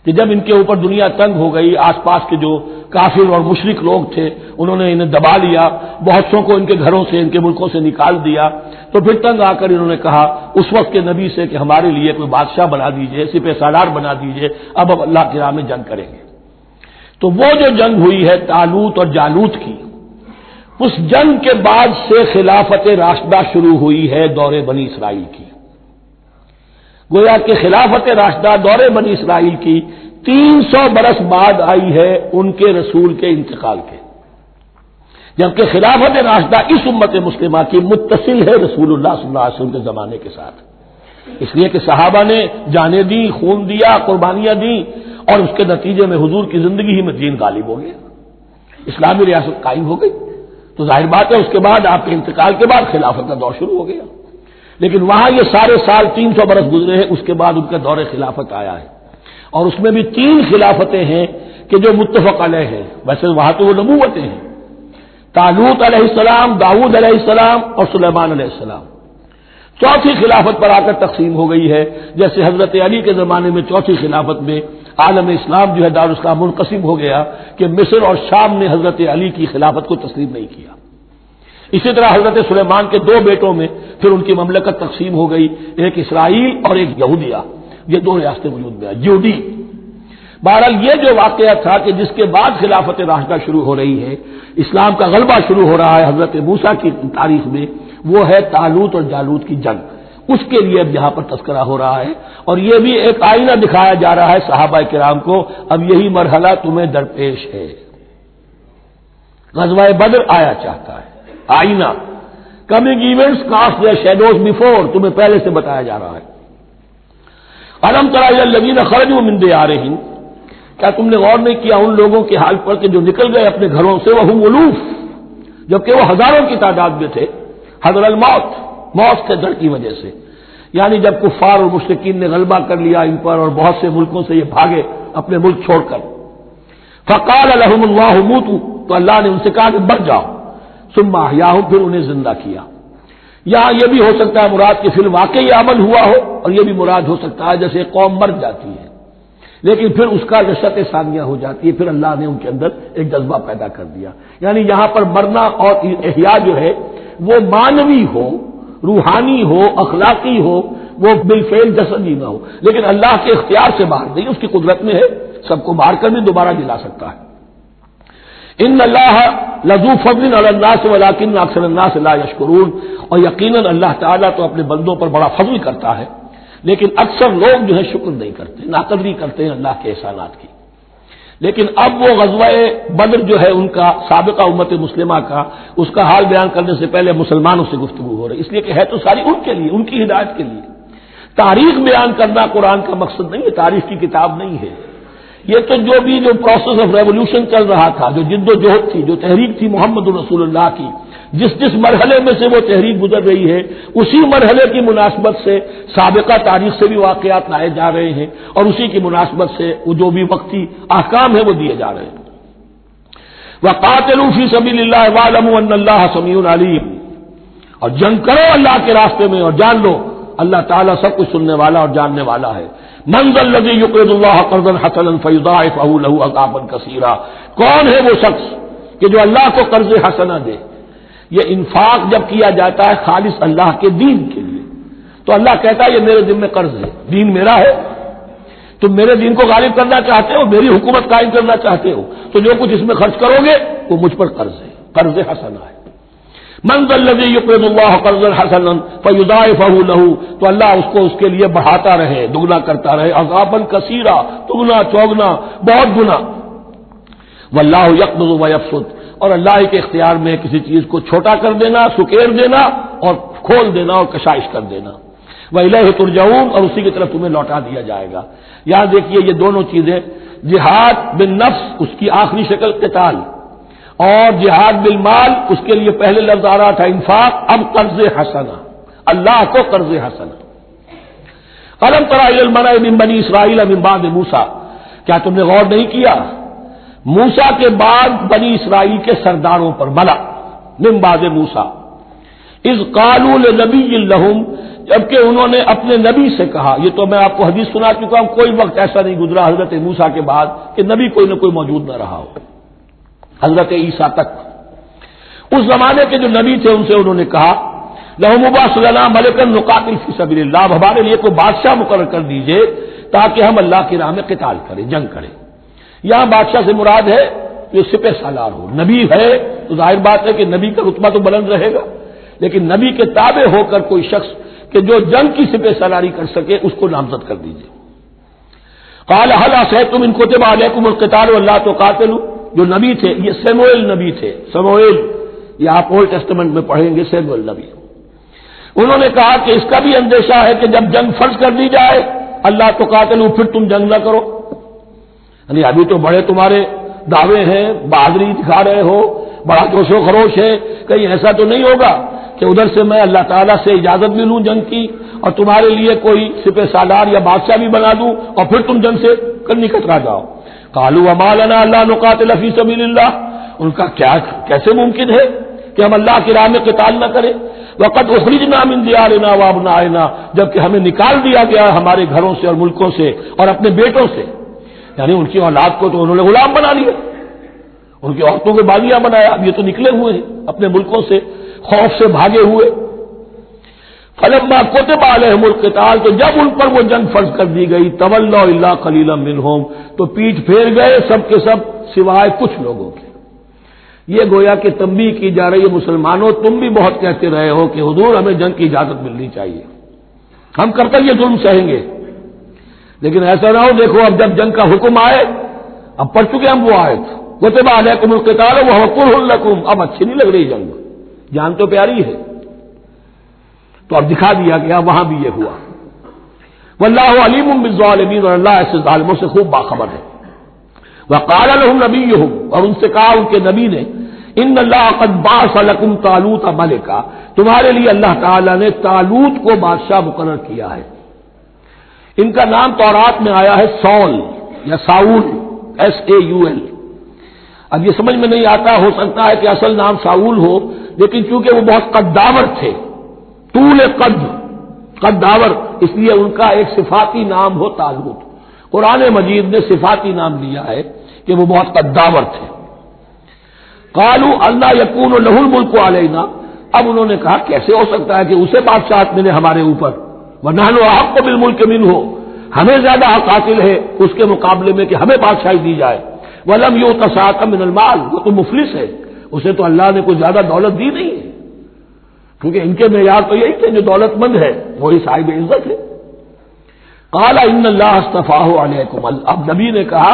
Speaker 1: کہ جب ان کے اوپر دنیا تنگ ہو گئی، آس پاس کے جو کافر اور مشرک لوگ تھے انہوں نے انہیں دبا لیا، بہت سو کو ان کے گھروں سے، ان کے ملکوں سے نکال دیا، تو پھر تنگ آ کر انہوں نے کہا اس وقت کے نبی سے کہ ہمارے لیے کوئی بادشاہ بنا دیجئے، سپہ سالار بنا دیجئے، اب اللہ کی راہ میں جنگ کریں گے۔ تو وہ جو جنگ ہوئی ہے طالوت اور جالوت کی، اس جنگ کے بعد سے خلافت راشدہ شروع ہوئی ہے دور بنی اسرائیل کی۔ گویا کہ خلافت راشدہ دور بنی اسرائیل کی 300 برس بعد آئی ہے ان کے رسول کے انتقال کے، جبکہ خلافت راشدہ اس امت مسلمہ کی متصل ہے رسول اللہ صلی اللہ علیہ وسلم کے زمانے کے ساتھ، اس لیے کہ صحابہ نے جانیں دی، خون دیا، قربانیاں دی، اور اس کے نتیجے میں حضور کی زندگی ہی میں دین غالب ہو گیا، اسلامی ریاست قائم ہو گئی۔ تو ظاہر بات ہے اس کے بعد آپ کے انتقال کے بعد خلافت کا دور شروع ہو گیا، لیکن وہاں یہ سارے سال 300 برس گزرے ہیں، اس کے بعد ان کا دور خلافت آیا ہے، اور اس میں بھی 3 خلافتیں ہیں کہ جو متفق علیہ ہے، ویسے وہاں تو وہ نبوتیں ہیں، طالوت علیہ السلام، داؤد علیہ السلام اور سلیمان علیہ السلام، چوتھی خلافت پر آ کر تقسیم ہو گئی ہے، جیسے حضرت علی کے زمانے میں چوتھی خلافت میں عالم اسلام جو ہے دارالاسلام منقسم ہو گیا کہ مصر اور شام نے حضرت علی کی خلافت کو تسلیم نہیں کیا۔ اسی طرح حضرت سلیمان کے دو بیٹوں میں پھر ان کی مملکت تقسیم ہو گئی، ایک اسرائیل اور ایک یہودیہ، یہ دو ریاستیں وجود میں آئی، یہودی۔ بہرحال یہ جو واقعہ تھا کہ جس کے بعد خلافت راشدہ شروع ہو رہی ہے، اسلام کا غلبہ شروع ہو رہا ہے حضرت موسیٰ کی تاریخ میں، وہ ہے طالوت اور جالوت کی جنگ، اس کے لیے اب یہاں پر تذکرہ ہو رہا ہے، اور یہ بھی ایک آئینہ دکھایا جا رہا ہے صحابہ کرام کو، اب یہی مرحلہ تمہیں درپیش ہے۔ غزوہ بدر آیا چاہتا ہے، آئینہ، coming events cast their shadows before, تمہیں پہلے سے بتایا جا رہا ہے۔ الم تر الی الذین خرجوا من دیارہم، کیا تم نے غور نہیں کیا ان لوگوں کے حال پر کہ جو نکل گئے اپنے گھروں سے، وہم الوف، جبکہ وہ ہزاروں کی تعداد میں تھے، حذر الموت، موت کے ڈر کی وجہ سے، یعنی جب کفار اور مشرکین نے غلبہ کر لیا ان پر اور بہت سے ملکوں سے یہ بھاگے اپنے ملک چھوڑ کر، فقال لهم اللہ موتوا، تو اللہ نے ان سے کہا کہ مر جاؤ، ثم احیاہم، پھر انہیں زندہ کیا۔ یہاں یہ بھی ہو سکتا ہے مراد کہ فی الواقع یہ عمل ہوا ہو، اور یہ بھی مراد ہو سکتا ہے جیسے قوم مر جاتی ہے لیکن پھر اس کا نشأت ثانیہ ہو جاتی ہے، پھر اللہ نے ان کے اندر ایک جذبہ پیدا کر دیا، یعنی یہاں پر مرنا اور احیا جو ہے وہ مانوی ہو، روحانی ہو، اخلاقی ہو، وہ بالفعل جسدی نہ ہو، لیکن اللہ کے اختیار سے باہر نہیں، اس کی قدرت میں ہے، سب کو مار کر بھی دوبارہ جلا سکتا ہے۔ ان اللہ لذو فضل علی الناس ولکن اکثر الناس لا یشکرون، اور یقیناً اللہ تعالیٰ تو اپنے بندوں پر بڑا فضل کرتا ہے، لیکن اکثر لوگ جو ہے شکر نہیں کرتے، ناقدری کرتے ہیں اللہ کے احسانات کی۔ لیکن اب وہ غزوہ بدر جو ہے ان کا سابقہ امت مسلمہ کا، اس کا حال بیان کرنے سے پہلے مسلمانوں سے گفتگو ہو رہی، اس لیے کہ ہے تو ساری ان کے لیے، ان کی ہدایت کے لیے۔ تاریخ بیان کرنا قرآن کا مقصد نہیں ہے، تاریخ کی کتاب نہیں ہے یہ، تو جو بھی جو پروسیس آف ریولوشن چل رہا تھا، جو جد و جہد تھی، جو تحریک تھی محمد رسول اللہ کی، جس مرحلے میں سے وہ تحریک گزر رہی ہے، اسی مرحلے کی مناسبت سے سابقہ تاریخ سے بھی واقعات لائے جا رہے ہیں، اور اسی کی مناسبت سے وہ جو بھی وقتی احکام ہیں وہ دیے جا رہے ہیں۔ وَقَاتِلُوا فِي سَبِيلِ اللَّهِ وَاعْلَمُوا أَنَّ اللَّهَ سَمِيعٌ عَلِيمٌ، اور جنگ کرو اللہ کے راستے میں، اور جان لو اللہ تعالیٰ سب کچھ سننے والا اور جاننے والا ہے۔ مَنْ ذَا الَّذِي يُقْرِضُ اللَّهَ قَرْضًا حَسَنًا فَيُضَاعِفَهُ لَهُ أَضْعَافًا كَثِيرًا، کون ہے وہ شخص کہ جو اللہ کو قرض حسنہ دے؟ یہ انفاق جب کیا جاتا ہے خالص اللہ کے دین کے لیے، تو اللہ کہتا ہے یہ میرے ذمہ قرض ہے، دین میرا ہے، تم میرے دین کو غالب کرنا چاہتے ہو، میری حکومت قائم کرنا چاہتے ہو، تو جو کچھ اس میں خرچ کرو گے وہ مجھ پر قرض ہے، قرض حسنہ ہے۔ من ذا الذی یقرض اللہ قرضا حسنا فیضاعفہ لہ، تو اللہ اس کو اس کے لیے بڑھاتا رہے، دگنا کرتا رہے، اضعافا کثیرا، دگنا چوگنا، بہت گنا۔ واللہ یقبض ویبسط، اور اللہ کے اختیار میں کسی چیز کو چھوٹا کر دینا، سکیر دینا، اور کھول دینا اور کشائش کر دینا۔ وَإِلَيْهِ تُرْجَعُونَ، اور اسی کی طرف تمہیں لوٹا دیا جائے گا۔ یہاں دیکھیے یہ دونوں چیزیں، جہاد بالنفس اس کی آخری شکل قتال، اور جہاد بالمال اس کے لیے پہلے لفظ آ رہا تھا انفاق، اب قرض حسنہ، اللہ کو قرض حسنہ۔ أَلَمْ تَرَ إِلَى الْمَلَإِ مِن بَنِي إِسْرَائِيلَ مِن بَعْدِ مُوسَىٰ، کیا تم نے غور نہیں کیا موسیٰ کے بعد بنی اسرائیل کے سرداروں پر، ملا من بعد موسیٰ، اذ قالوا لنبی لہم، جبکہ انہوں نے اپنے نبی سے کہا، یہ تو میں آپ کو حدیث سنا چکا ہوں، کوئی وقت ایسا نہیں گزرا حضرت موسیٰ کے بعد کہ نبی کوئی نہ کوئی موجود نہ رہا ہو، حضرت عیسیٰ تک۔ اس زمانے کے جو نبی تھے ان سے انہوں نے کہا لہم ابعث لنا ملکا نقاتل فی سبیل اللہ، ہمارے لیے کوئی بادشاہ مقرر کر دیجئے تاکہ ہم اللہ کی راہ میں قتال کریں، جنگ کریں۔ یہاں بادشاہ سے مراد ہے جو سپہ سالار ہو، نبی ہے تو ظاہر بات ہے کہ نبی کا رتبہ تو بلند رہے گا، لیکن نبی کے تابع ہو کر کوئی شخص کہ جو جنگ کی سپہ سالاری کر سکے اس کو نامزد کر دیجئے۔ قال هل عصیتم ان كتب علیکم القتال الا تقاتلوا، جو نبی تھے یہ سموئیل نبی تھے، سموئیل، یہ آپ اولڈ ٹیسٹمنٹ میں پڑھیں گے سموئیل نبی۔ انہوں نے کہا کہ اس کا بھی اندیشہ ہے کہ جب جنگ فرض کر دی جائے اللہ تقاتلوا، پھر تم جنگ نہ کرو، یعنی ابھی تو بڑے تمہارے دعوے ہیں، بہادری دکھا رہے ہو، بڑا جوش و خروش ہے، کہیں ایسا تو نہیں ہوگا کہ ادھر سے میں اللہ تعالیٰ سے اجازت بھی لوں جنگ کی اور تمہارے لیے کوئی سپہ سالار یا بادشاہ بھی بنا دوں اور پھر تم جنگ سے نکل جاؤ۔ قالوا وما لنا الا نقاتل فی سبیل اللہ، ان کا کیا کیسے ممکن ہے کہ ہم اللہ کی راہ میں قتال نہ کریں؟ وقد اخرجنا من دیارنا وابنائنا، جبکہ ہمیں نکال دیا گیا ہمارے گھروں سے اور ملکوں سے اور اپنے بیٹوں سے، یعنی ان کی اولاد کو تو انہوں نے غلام بنا لیا، ان کی عورتوں کو باغیاں بنایا، اب یہ تو نکلے ہوئے ہیں اپنے ملکوں سے خوف سے بھاگے ہوئے۔ فلما كتب عليهم القتال، تو جب ان پر وہ جنگ فرض کر دی گئی، تولوا الا قليلا منهم، تو پیٹھ پھیر گئے سب کے سب سوائے کچھ لوگوں کے۔ یہ گویا کہ تنبیہ کی جا رہی ہے مسلمانوں، تم بھی بہت کہتے رہے ہو کہ حضور ہمیں جنگ کی اجازت ملنی چاہیے، ہم کب تک یہ ظلم سہیں گے، لیکن ایسا نہ ہو دیکھو اب جب جنگ کا حکم آئے، اب پڑھ چکے ہم وہ آیت كتب عليكم القتال وهو كره لكم، اب اچھی نہیں لگ رہی جنگ، جان تو پیاری ہے، تو اب دکھا دیا گیا وہاں بھی یہ ہوا۔ واللہ علیم بالظالمین، اور اللہ ایسے ظالموں سے خوب باخبر ہے۔ وقال لهم نبیہم، اور ان سے کہا ان کے نبی نے، ان اللہ قد بعث لكم طالوت ملکا، تمہارے لیے اللہ تعالی نے طالوت کو بادشاہ مقرر کیا ہے۔ ان کا نام تورات میں آیا ہے سول یا ساؤل، SAUL۔ اب یہ سمجھ میں نہیں آتا، ہو سکتا ہے کہ اصل نام ساؤل ہو، لیکن چونکہ وہ بہت قداور تھے، طول قداور، اس لیے ان کا ایک صفاتی نام ہو طالوت۔ قرآن مجید نے صفاتی نام لیا ہے کہ وہ بہت قداور تھے۔ قالوا اللہ یکون لہ الملک علینا، اب انہوں نے کہا کیسے ہو سکتا ہے کہ اسے بادشاہت ملے ہمارے اوپر، ونحن احق بالملک منہ، ہمیں زیادہ حق حاصل ہے اس کے مقابلے میں کہ ہمیں بادشاہی دی جائے۔ ولم یؤت سعۃ من المال، وہ تو مفلس ہے، اسے تو اللہ نے کوئی زیادہ دولت دی نہیں ہے، کیونکہ ان کے معیار تو یہی تھے جو دولت مند ہے وہی صاحب عزت ہے۔ قال ان اللہ اصطفاہ علیکم، اب نبی نے کہا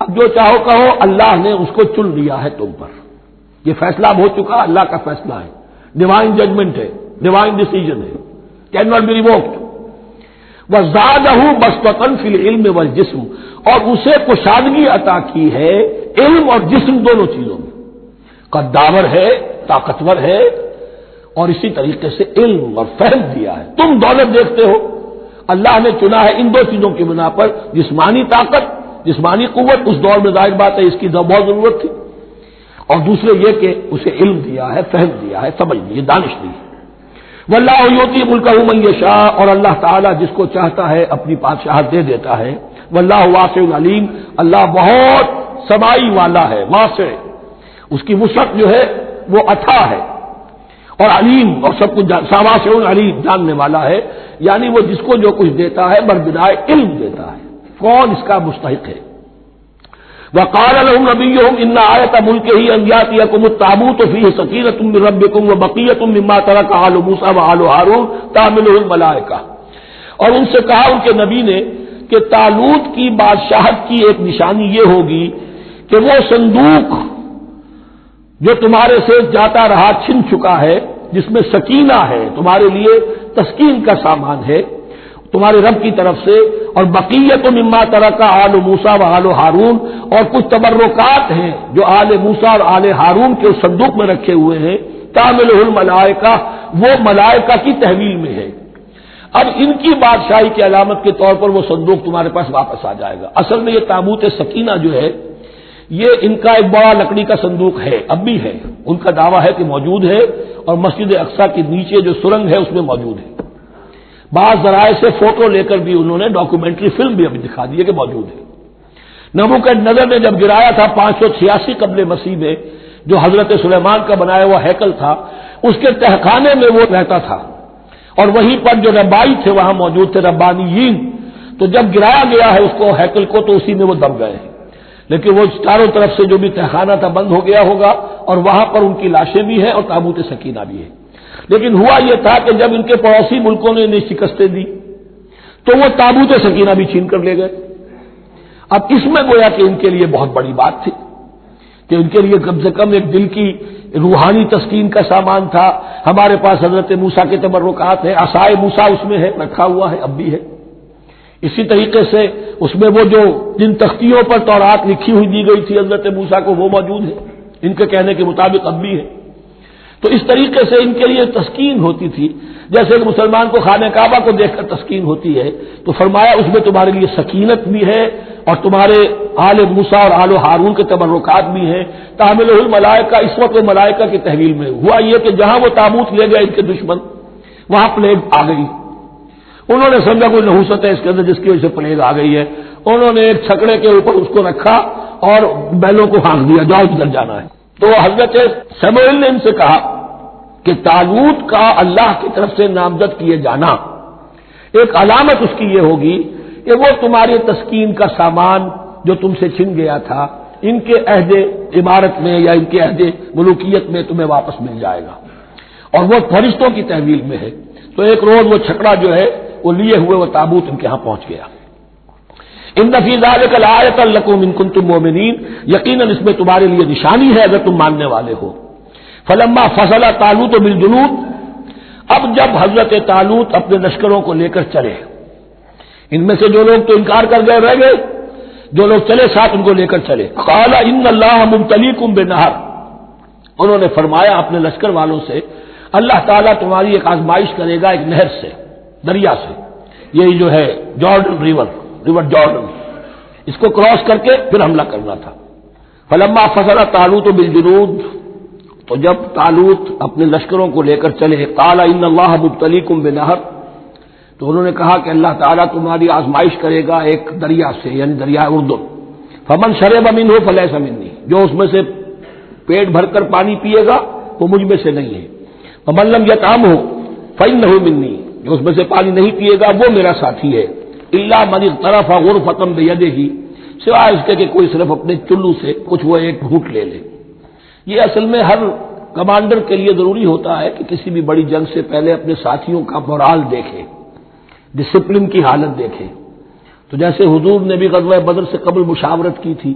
Speaker 1: اب جو چاہو کہو، اللہ نے اس کو چن لیا ہے تم پر، یہ فیصلہ اب ہو چکا، اللہ کا فیصلہ ہے، ڈیوائن ججمنٹ ہے، ڈیوائن ڈیسیجن ہے، کین ناٹ بی ریووکڈ۔ وزادہ بسطۃ فی العلم والجسم، اور اسے کشادگی عطا کی ہے علم اور جسم دونوں چیزوں میں، قداور ہے، طاقتور ہے، اور اسی طریقے سے علم اور فہم دیا ہے۔ تم دولت دیکھتے ہو، اللہ نے چنا ہے ان دو چیزوں کی بنا پر، جسمانی طاقت، جسمانی قوت، اس دور میں ظاہر بات ہے اس کی بہت ضرورت تھی، اور دوسرے یہ کہ اسے علم دیا ہے، فہم دیا ہے، سمجھ دی ہے، دانش دی ہے۔ واللہ یؤتی ملکہ من یشاء، اور اللہ تعالیٰ جس کو چاہتا ہے اپنی بادشاہت دے دیتا ہے۔ واللہ واسع علیم، اللہ بہت سمائی والا ہے، واسع، اس کی وسعت جو ہے وہ اتھا ہے، اور علیم، اور سب کچھ واسع علیم، جاننے والا ہے، یعنی وہ جس کو جو کچھ دیتا ہے بربدائے علم دیتا ہے، کون اس کا مستحق ہے۔ وقال لهم نبيهم ان آیۃ ملکہ ان یاتیکم التابوت فیہ سکینۃ من ربکم وبقیۃ مما ترک آل موسیٰ وآل ہارون تحملہ الملائکہ، اور ان سے کہا ان کے نبی نے کہ طالوت کی بادشاہت کی ایک نشانی یہ ہوگی کہ وہ صندوق جو تمہارے سے جاتا رہا چھن چکا ہے، جس میں سکینہ ہے، تمہارے لیے تسکین کا سامان ہے تمہارے رب کی طرف سے، اور بقیت مما ترک آل موسیٰ و آل ہارون، اور کچھ تبرکات ہیں جو آل موسیٰ اور آل ہارون کے اس صندوق میں رکھے ہوئے ہیں، تحملہ الملائکہ، وہ ملائکہ کی تحویل میں ہے۔ اب ان کی بادشاہی کی علامت کے طور پر وہ صندوق تمہارے پاس واپس آ جائے گا۔ اصل میں یہ تابوت سکینہ جو ہے یہ ان کا ایک بڑا لکڑی کا صندوق ہے، اب بھی ہے، ان کا دعویٰ ہے کہ موجود ہے، اور مسجد اقصیٰ کے نیچے جو سرنگ ہے اس میں موجود ہے۔ بعض ذرائع سے فوٹو لے کر بھی انہوں نے ڈاکومنٹری فلم بھی ابھی دکھا دی ہے کہ موجود ہے۔ نبوکدنضر نے جب گرایا تھا 586 قبل مسیح میں، جو حضرت سلیمان کا بنایا ہوا ہیکل تھا، اس کے تہخانے میں وہ رہتا تھا، اور وہیں پر جو ربائی تھے وہاں موجود تھے، ربانیین، تو جب گرایا گیا ہے اس کو ہیکل کو تو اسی میں وہ دب گئے ہیں، لیکن وہ چاروں طرف سے جو بھی تہخانہ تھا بند ہو گیا ہوگا، اور وہاں پر ان کی لاشیں بھی ہیں اور تابوت سکینہ بھی ہے۔ لیکن ہوا یہ تھا کہ جب ان کے پڑوسی ملکوں نے انہیں شکستیں دی تو وہ تابوت سکینہ بھی چھین کر لے گئے۔ اب اس میں گویا کہ ان کے لیے بہت بڑی بات تھی کہ ان کے لیے کم سے کم ایک دل کی روحانی تسکین کا سامان تھا۔ ہمارے پاس حضرت موسیٰ کے تبرکات ہیں، عصائے موسیٰ اس میں ہے، رکھا ہوا ہے، اب بھی ہے۔ اسی طریقے سے اس میں وہ جو جن تختیوں پر تورات لکھی ہوئی دی گئی تھی حضرت موسیٰ کو، وہ موجود ہے، ان کے کہنے کے مطابق اب بھی ہے۔ تو اس طریقے سے ان کے لیے تسکین ہوتی تھی، جیسے کہ مسلمان کو خانہ کعبہ کو دیکھ کر تسکین ہوتی ہے، تو فرمایا اس میں تمہارے لیے سکینت بھی ہے اور تمہارے آل موسیٰ اور آل ہارون کے تبرکات بھی ہیں. تحملہ الملائکہ اس وقت وہ ملائکہ کی تحویل میں ہوا یہ کہ جہاں وہ تابوت لے گئے ان کے دشمن وہاں پلیگ آ گئی. انہوں نے سمجھا کوئی نحوست ہے اس کے اندر جس کی وجہ سے پلیگ آ گئی ہے. انہوں نے ایک چھکڑے کے اوپر اس کو رکھا اور بیلوں کو ہانک دیا, جاؤ جدھر جانا ہے. تو حضرت سموئیل نے ان سے کہا کہ طالوت کا اللہ کی طرف سے نامزد کیے جانا ایک علامت اس کی یہ ہوگی کہ وہ تمہاری تسکین کا سامان جو تم سے چھن گیا تھا ان کے عہد عمارت میں یا ان کے عہد ملوکیت میں تمہیں واپس مل جائے گا, اور وہ فرشتوں کی تحویل میں ہے. تو ایک روز وہ چھکڑا جو ہے وہ لیے ہوئے وہ تابوت ان کے ہاں پہنچ گیا. ان فی ذلک لآیۃ لکم ان کنتم مؤمنین, یقیناً اس میں تمہارے لیے نشانی ہے اگر تم ماننے والے ہو. فلما فصل طالوت بالجنود, اب جب حضرت طالوت اپنے لشکروں کو لے کر چلے, ان میں سے جو لوگ تو انکار کر گئے رہ گئے, جو لوگ چلے ساتھ ان کو لے کر چلے. قال ان اللہ مبتلیکم بنہر, انہوں نے فرمایا اپنے لشکر والوں سے اللہ تعالیٰ تمہاری ایک آزمائش کرے گا ایک نہر سے, دریا سے. یہی جو ہے جارڈن ریور جارڈن, اس کو کراس کر کے پھر حملہ کرنا تھا. فلما فصل طالوت بالجنود, تو جب طالوت اپنے لشکروں کو لے کر چلے, قال ان اللہ مبتلیکم بنہر, تو انہوں نے کہا کہ اللہ تعالیٰ تمہاری آزمائش کرے گا ایک دریا سے, یعنی دریائے اردن. فمن شرب منہ فلیس منی, جو اس میں سے پیٹ بھر کر پانی پیے گا وہ مجھ میں سے نہیں ہے. ومن لم یطعمہ فانہ منی, جو اس میں سے پانی نہیں پیے گا وہ میرا ساتھی ہے. الا من اغترف غرفۃ بیدہ, سوائے اس کے کہ کوئی صرف اپنے چلو سے کچھ وہ ایک گھونٹ لے لے. یہ اصل میں ہر کمانڈر کے لیے ضروری ہوتا ہے کہ کسی بھی بڑی جنگ سے پہلے اپنے ساتھیوں کا مورال دیکھے, ڈسپلن کی حالت دیکھے. تو جیسے حضور نے بھی غزوہ بدر سے قبل مشاورت کی تھی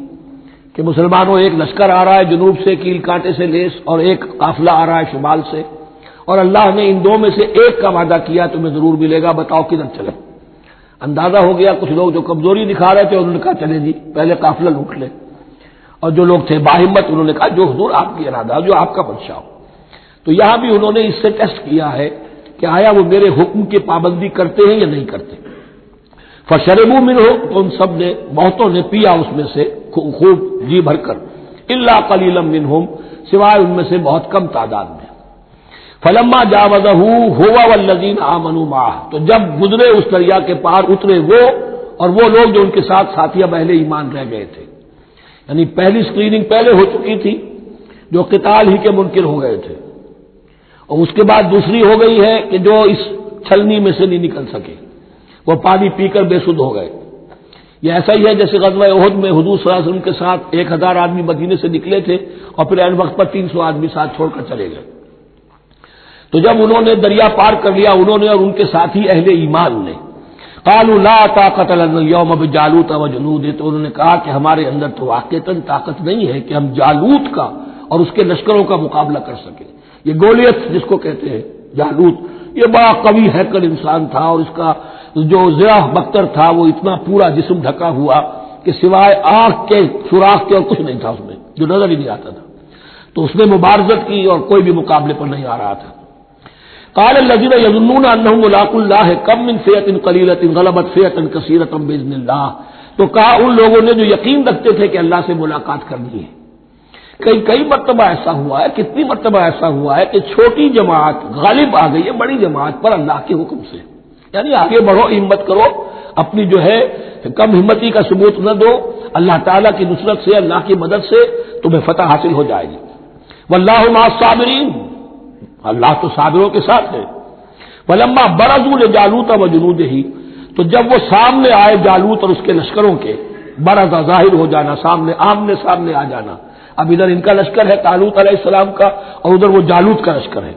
Speaker 1: کہ مسلمانوں ایک لشکر آ رہا ہے جنوب سے کیل کانٹے سے لیس, اور ایک قافلہ آ رہا ہے شمال سے, اور اللہ نے ان دو میں سے ایک کا وعدہ کیا تمہیں ضرور ملے گا, بتاؤ کدھر چلے. اندازہ ہو گیا کچھ لوگ جو کمزوری دکھا رہے تھے انہوں نے کہا چلے جی پہلے قافلہ لوٹ لے, اور جو لوگ تھے باہمت انہوں نے کہا جو حضور آپ کی ارادہ جو آپ کا منشا ہو. تو یہاں بھی انہوں نے اس سے ٹیسٹ کیا ہے کہ آیا وہ میرے حکم کی پابندی کرتے ہیں یا نہیں کرتے. فشربوا منہ, تو ان سب نے بہتوں نے پیا اس میں سے خوب جی بھر کر. الا قلیلا منہم, سوائے ان میں سے بہت کم تعداد میں. فلما جاوزہ هو والذین آمنوا معه, تو جب گزرے اس دریا کے پار اترے وہ اور وہ لوگ جو ان کے ساتھ ساتھیہ اہل ایمان رہ گئے تھے. یعنی پہلی سکریننگ پہلے ہو چکی تھی جو قتال ہی کے منکر ہو گئے تھے, اور اس کے بعد دوسری ہو گئی ہے کہ جو اس چھلنی میں سے نہیں نکل سکے, وہ پانی پی کر بے سدھ ہو گئے. یہ ایسا ہی ہے جیسے غزوہ احد میں حضور صلی اللہ علیہ وسلم کے ساتھ 1000 آدمی مدینے سے نکلے تھے اور پھر عین وقت پر 300 آدمی ساتھ چھوڑ کر چلے گئے. تو جب انہوں نے دریا پار کر لیا انہوں نے اور ان کے ساتھی اہل ایمان نے, قالوا لا طاقت لنا اليوم بجالوت وجنودہ, تو انہوں نے کہا کہ ہمارے اندر تو واقعتاً طاقت نہیں ہے کہ ہم جالوت کا اور اس کے لشکروں کا مقابلہ کر سکیں. یہ گولیت جس کو کہتے ہیں جالوت, یہ بڑا قوی ہیکل انسان تھا, اور اس کا جو زرہ بختر تھا وہ اتنا پورا جسم ڈھکا ہوا کہ سوائے آنکھ کے سوراخ کے اور کچھ نہیں تھا اس میں, جو نظر ہی نہیں آتا تھا. تو اس نے مبارزت کی اور کوئی بھی مقابلے پر نہیں آ رہا تھا. قال الذين يظنون انهم ملاقو الله كم من فئة قليلة غلبت فئة كثيرة باذن الله, تو کہا ان لوگوں نے جو یقین رکھتے تھے کہ اللہ سے ملاقات کرنی ہے. کئی مرتبہ ایسا ہوا ہے, کتنی مرتبہ ایسا ہوا ہے کہ چھوٹی جماعت غالب آ گئی ہے بڑی جماعت پر اللہ کے حکم سے. یعنی آگے بڑھو, ہمت کرو, اپنی جو ہے کم ہمتی کا ثبوت نہ دو, اللہ تعالیٰ کی نصرت سے اللہ کی مدد سے تمہیں فتح حاصل ہو جائے گی. واللہ مع الصابرین, اللہ تو صابروں کے ساتھ ہے. فلما برزوا لجالوت وجنودہ, تو جب وہ سامنے آئے جالوت اور اس کے لشکروں کے, برزا ظاہر ہو جانا, سامنے آمنے سامنے آ جانا. اب ادھر ان کا لشکر ہے طالوت علیہ السلام کا, اور ادھر وہ جالوت کا لشکر ہے.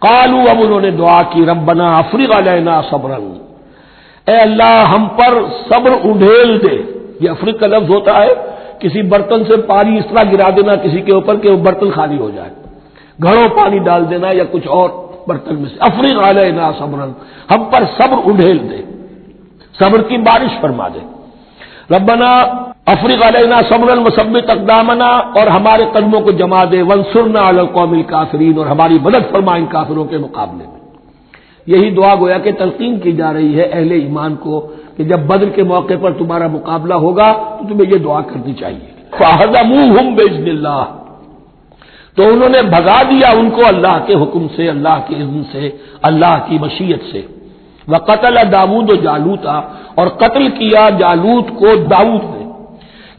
Speaker 1: قالوا, اب انہوں نے دعا کی, ربنا افرغ علینا صبرا, اے اللہ ہم پر صبر اڈھیل دے. یہ افرغ کا لفظ ہوتا ہے کسی برتن سے پانی اس طرح گرا دینا کسی کے اوپر کہ وہ برتن خالی ہو جائے, گھڑوں پانی ڈال دینا یا کچھ اور برتن میں سے. افرغ علینا صبرا, ہم پر صبر اڈھیل دے, صبر کی بارش فرما دے. ربنا افرغ علینا صبرا وثبت اقدامنا, اور ہمارے قدموں کو جما دے. وانصرنا علی القوم الکافرین, اور ہماری مدد فرما ان کافروں کے مقابلے میں. یہی دعا گویا کہ تلقین کی جا رہی ہے اہل ایمان کو کہ جب بدر کے موقع پر تمہارا مقابلہ ہوگا تو تمہیں یہ دعا کرنی چاہیے، فَهَزَمُوهُمْ بِإِذْنِ اللَّهِ، تو انہوں نے بھگا دیا ان کو اللہ کے حکم سے، اللہ کے اذن سے، اللہ کی مشیت سے۔ وَقَتَلَ داؤد جالوت، اور قتل کیا جالوت کو داؤد نے۔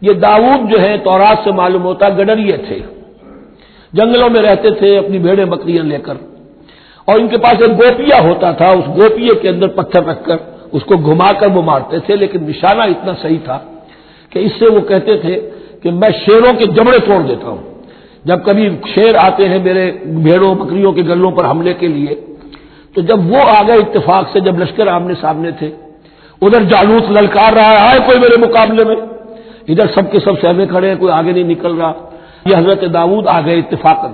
Speaker 1: یہ داؤد جو ہے تورات سے معلوم ہوتا گڈریے تھے، جنگلوں میں رہتے تھے اپنی بھیڑیں بکریاں لے کر، اور ان کے پاس ایک گوپیا ہوتا تھا، اس گوپیے کے اندر پتھر رکھ کر اس کو گھما کر وہ مارتے تھے، لیکن نشانہ اتنا صحیح تھا کہ اس سے وہ کہتے تھے کہ میں شیروں کے جبڑے توڑ دیتا ہوں۔ جب کبھی شیر آتے ہیں میرے بھیڑوں بکریوں کے گلوں پر حملے کے لیے، تو جب وہ آ گئے اتفاق سے، جب لشکر آمنے سامنے تھے، ادھر جالوت للکار رہا ہے کوئی میرے مقابلے میں، ادھر سب کے سب سہمے کھڑے ہیں، کوئی آگے نہیں نکل رہا۔ یہ حضرت داؤد آ گئے اتفاقاً،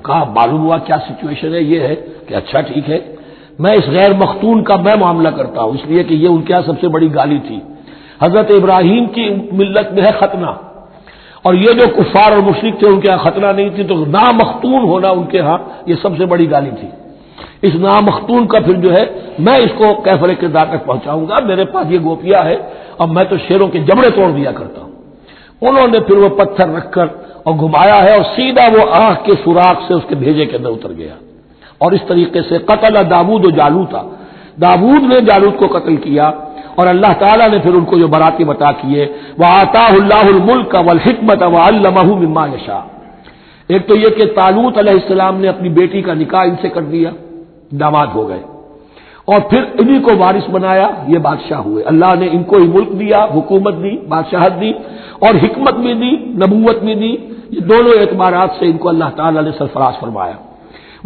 Speaker 1: کہا معلوم ہوا کیا سچویشن ہے، یہ ہے کہ اچھا ٹھیک ہے، میں اس غیر مختون کا میں معاملہ کرتا ہوں، اس لیے کہ یہ ان کے یہاں سب سے بڑی گالی تھی۔ حضرت ابراہیم کی ملت میں ہے ختنہ، اور یہ جو کفار اور مشرک تھے ان کے یہاں ختنہ نہیں تھی، تو نامختون ہونا ان کے ہاں یہ سب سے بڑی گالی تھی۔ اس نامختون کا پھر جو ہے میں اس کو کیفر کردار تک پہنچاؤں گا، میرے پاس یہ گوپیا ہے اور میں تو شیروں کے جبڑے توڑ دیا کرتا ہوں۔ انہوں نے پھر وہ پتھر رکھ کر اور گھمایا ہے، اور سیدھا وہ آنکھ کے سوراخ سے اس کے بھیجے کے اندر اتر گیا، اور اس طریقے سے قتل داؤد و جالوت، داؤد نے جالوت کو قتل کیا، اور اللہ تعالیٰ نے پھر ان کو جو براتی عطا کیے، وَآتَاهُ اللَّهُ الْمُلْكَ وَالْحِكْمَةَ وَعَلَّمَهُ مِمَّا يَشَاءُ۔ ایک تو یہ کہ طالوت علیہ السلام نے اپنی بیٹی کا نکاح ان سے کر دیا، داماد ہو گئے، اور پھر انہی کو وارث بنایا، یہ بادشاہ ہوئے۔ اللہ نے ان کو ہی ملک دیا، حکومت دی، بادشاہت دی، اور حکمت بھی دی، نبوت بھی دی، یہ دونوں اعتبارات سے ان کو اللہ تعالیٰ نے سرفراز فرمایا۔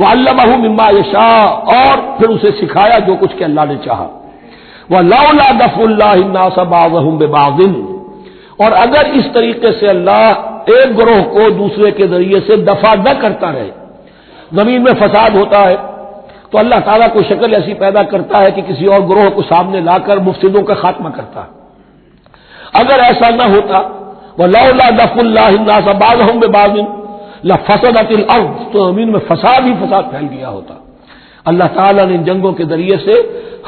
Speaker 1: وَعَلَّمَهُ مِمَّا يَشَاءُ، اور پھر اسے سکھایا جو کچھ کہ اللہ نے چاہا۔ وَلَوْلَا دَفْعُ اللَّهِ النَّاسَ بَعْضَهُم بِبَعْضٍ، اور اگر اس طریقے سے اللہ ایک گروہ کو دوسرے کے ذریعے سے دفع نہ کرتا رہے، زمین میں فساد ہوتا ہے تو اللہ تعالیٰ کو شکل ایسی پیدا کرتا ہے کہ کسی اور گروہ کو سامنے لا کر مفسدوں کا خاتمہ کرتا ہے۔ اگر ایسا نہ ہوتا، وَلَوْلَا دَفْعُ اللَّهِ النَّاسَ بَعْضَهُم بِبَعْضٍ لَفَسَدَتِ الْأَرْضُ، تو زمین میں فساد ہی فساد پھیل گیا ہوتا۔ اللہ تعالیٰ نے ان جنگوں کے ذریعے سے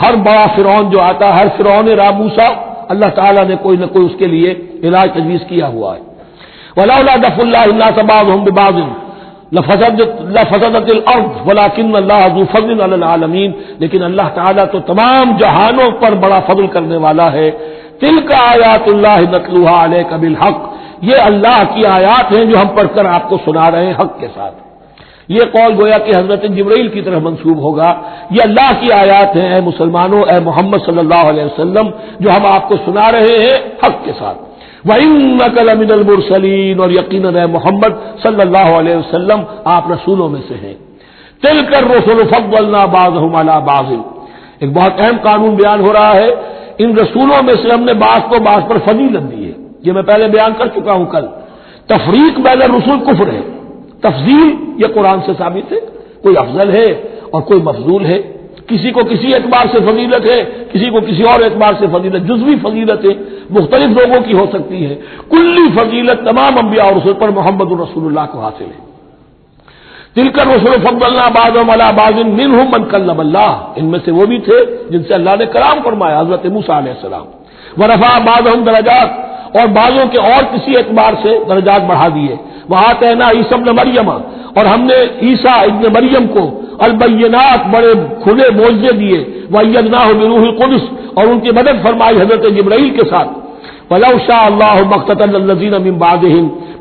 Speaker 1: ہر بڑا فرعون جو آتا، ہر فرعون راموسا، اللہ تعالیٰ نے کوئی نہ کوئی اس کے لیے علاج تجویز کیا ہوا ہے۔ وَلَوْلَا دَفْعُ اللَّهِ النَّاسَ بَعْضَهُم بِبَعْضٍ لَفَسَدَتِ الْأَرْضُ وَلَٰكِنَّ اللَّهَ ذُو فَضْلٍ عَلَى الْعَالَمِينَ، لیکن اللہ تعالیٰ تو تمام جہانوں پر بڑا فضل کرنے والا ہے۔ تِلْكَ آیاتُ اللَّهِ نَتْلُوهَا عَلَيْكَ بِالْحَقِّ، یہ اللہ کی آیات ہیں جو ہم پڑھ کر آپ کو سنا رہے ہیں حق کے ساتھ۔ یہ قول گویا کہ حضرت جبرائیل کی طرف منسوب ہوگا، یہ اللہ کی آیات ہیں، اے مسلمانوں، اے محمد صلی اللہ علیہ وسلم، جو ہم آپ کو سنا رہے ہیں حق کے ساتھ۔ وَإِنَّكَ لَمِنَ الْمُرْسَلِينَ، اور یقیناً اے محمد صلی اللہ علیہ وسلم آپ رسولوں میں سے ہیں۔ تِلْكَ الرُّسُلُ فَضَّلْنَا بَعْضَهُمْ عَلَى بَعْضٍ، ایک بہت اہم قانون بیان ہو رہا ہے، ان رسولوں میں سے ہم نے بعض کو بعض پر فضیلت دی ہے۔ یہ میں پہلے بیان کر چکا ہوں کل، تفریق بین الرسل کفر ہے، تفضیل یہ قرآن سے ثابت ہے، کوئی افضل ہے اور کوئی مفضول ہے، کسی کو کسی اعتبار سے فضیلت ہے، کسی کو کسی اور اعتبار سے فضیلت، جزوی فضیلت ہے مختلف لوگوں کی ہو سکتی ہے، کلی فضیلت تمام انبیاء اور رسول پر محمد رسول اللہ کو حاصل ہے۔ تِلْكَ الرُّسُلُ فَضَّلْنَا بَعْضَهُمْ عَلَى بَعْضٍ مِّنْهُم مَّن كَلَّمَ اللَّهُ، ان میں سے وہ بھی تھے جن سے اللہ نے کلام فرمایا، حضرت موسیٰ علیہ السلام۔ وَرَفَعَ بَعْضَهُمْ دَرَجَاتٍ، اور بعضوں کے اور کسی اعتبار سے درجات بڑھا دیے۔ وَآتَيْنَا عِیسیٰ ابْنَ مَرْیَمَ، اور ہم نے عیسیٰ ابن مریم کو البینات بڑے کھلے معجزے دیے، وَأَيَّدْنَاهُ بِرُوحِ الْقُدُسِ، اور ان کی مدد فرمائی حضرت جبرائیل کے ساتھ۔ وَلَوْ شَاءَ اللَّهُ مَا اقْتَتَلَ الَّذِينَ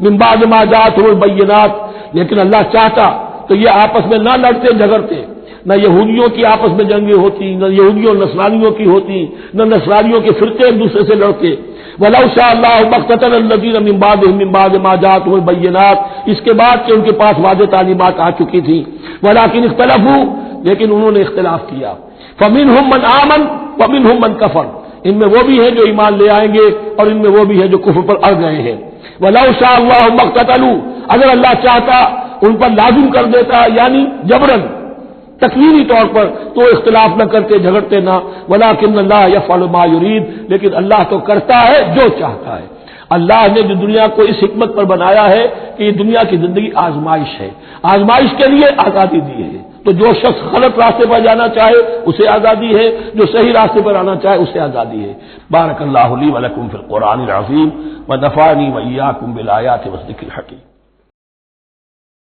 Speaker 1: مِن بَعْدِ مَا جَاءَتْهُمُ الْبَيِّنَاتُ، لیکن اللہ چاہتا تو یہ آپس میں نہ لڑتے جھگڑتے، نہ یہودیوں کی آپس میں جنگیں ہوتی، نہ یہودیوں نصرانیوں کی ہوتی، نہ نصرانیوں کے فرقے ایک دوسرے سے لڑتے۔ وَلَوْ شَاءَ اللَّهُ مَا اقْتَتَلَ الَّذِينَ مِن بَعْدِ مَا جَاءَتْهُمُ الْبَيِّنَاتُ، اس کے بعد کہ ان کے پاس واضح تعلیمات آ چکی تھی۔ وَلَٰكِنِ اخْتَلَفُوا، لیکن انہوں نے اختلاف کیا۔ فَمِنْهُم مَّنْ آمَنَ وَمِنْهُم مَّنْ كَفَرَ، ان میں وہ بھی ہیں جو ایمان لے آئیں گے اور ان میں وہ بھی ہیں جو کفر پر اڑ گئے ہیں۔ وَلَوْ شَاءَ اللَّهُ مَا اقْتَتَلُوا، اگر اللہ چاہتا ان پر لازم کر دیتا، یعنی جبرن تکوینی طور پر، تو اختلاف نہ کرتے، جھگڑتے نہ۔ وَلَٰكِنَّ اللَّهَ يَفْعَلُ مَا يُرِيدُ، لیکن اللہ تو کرتا ہے جو چاہتا ہے۔ اللہ نے جو دنیا کو اس حکمت پر بنایا ہے کہ یہ دنیا کی زندگی آزمائش ہے، آزمائش کے لیے آزادی دی ہے، تو جو شخص غلط راستے پر جانا چاہے اسے آزادی ہے، جو صحیح راستے پر آنا چاہے اسے آزادی ہے۔ بارک اللہ لی ولکم فی القرآن العظیم ونفعنی وإیاکم بالآیات والذکر الحکیم۔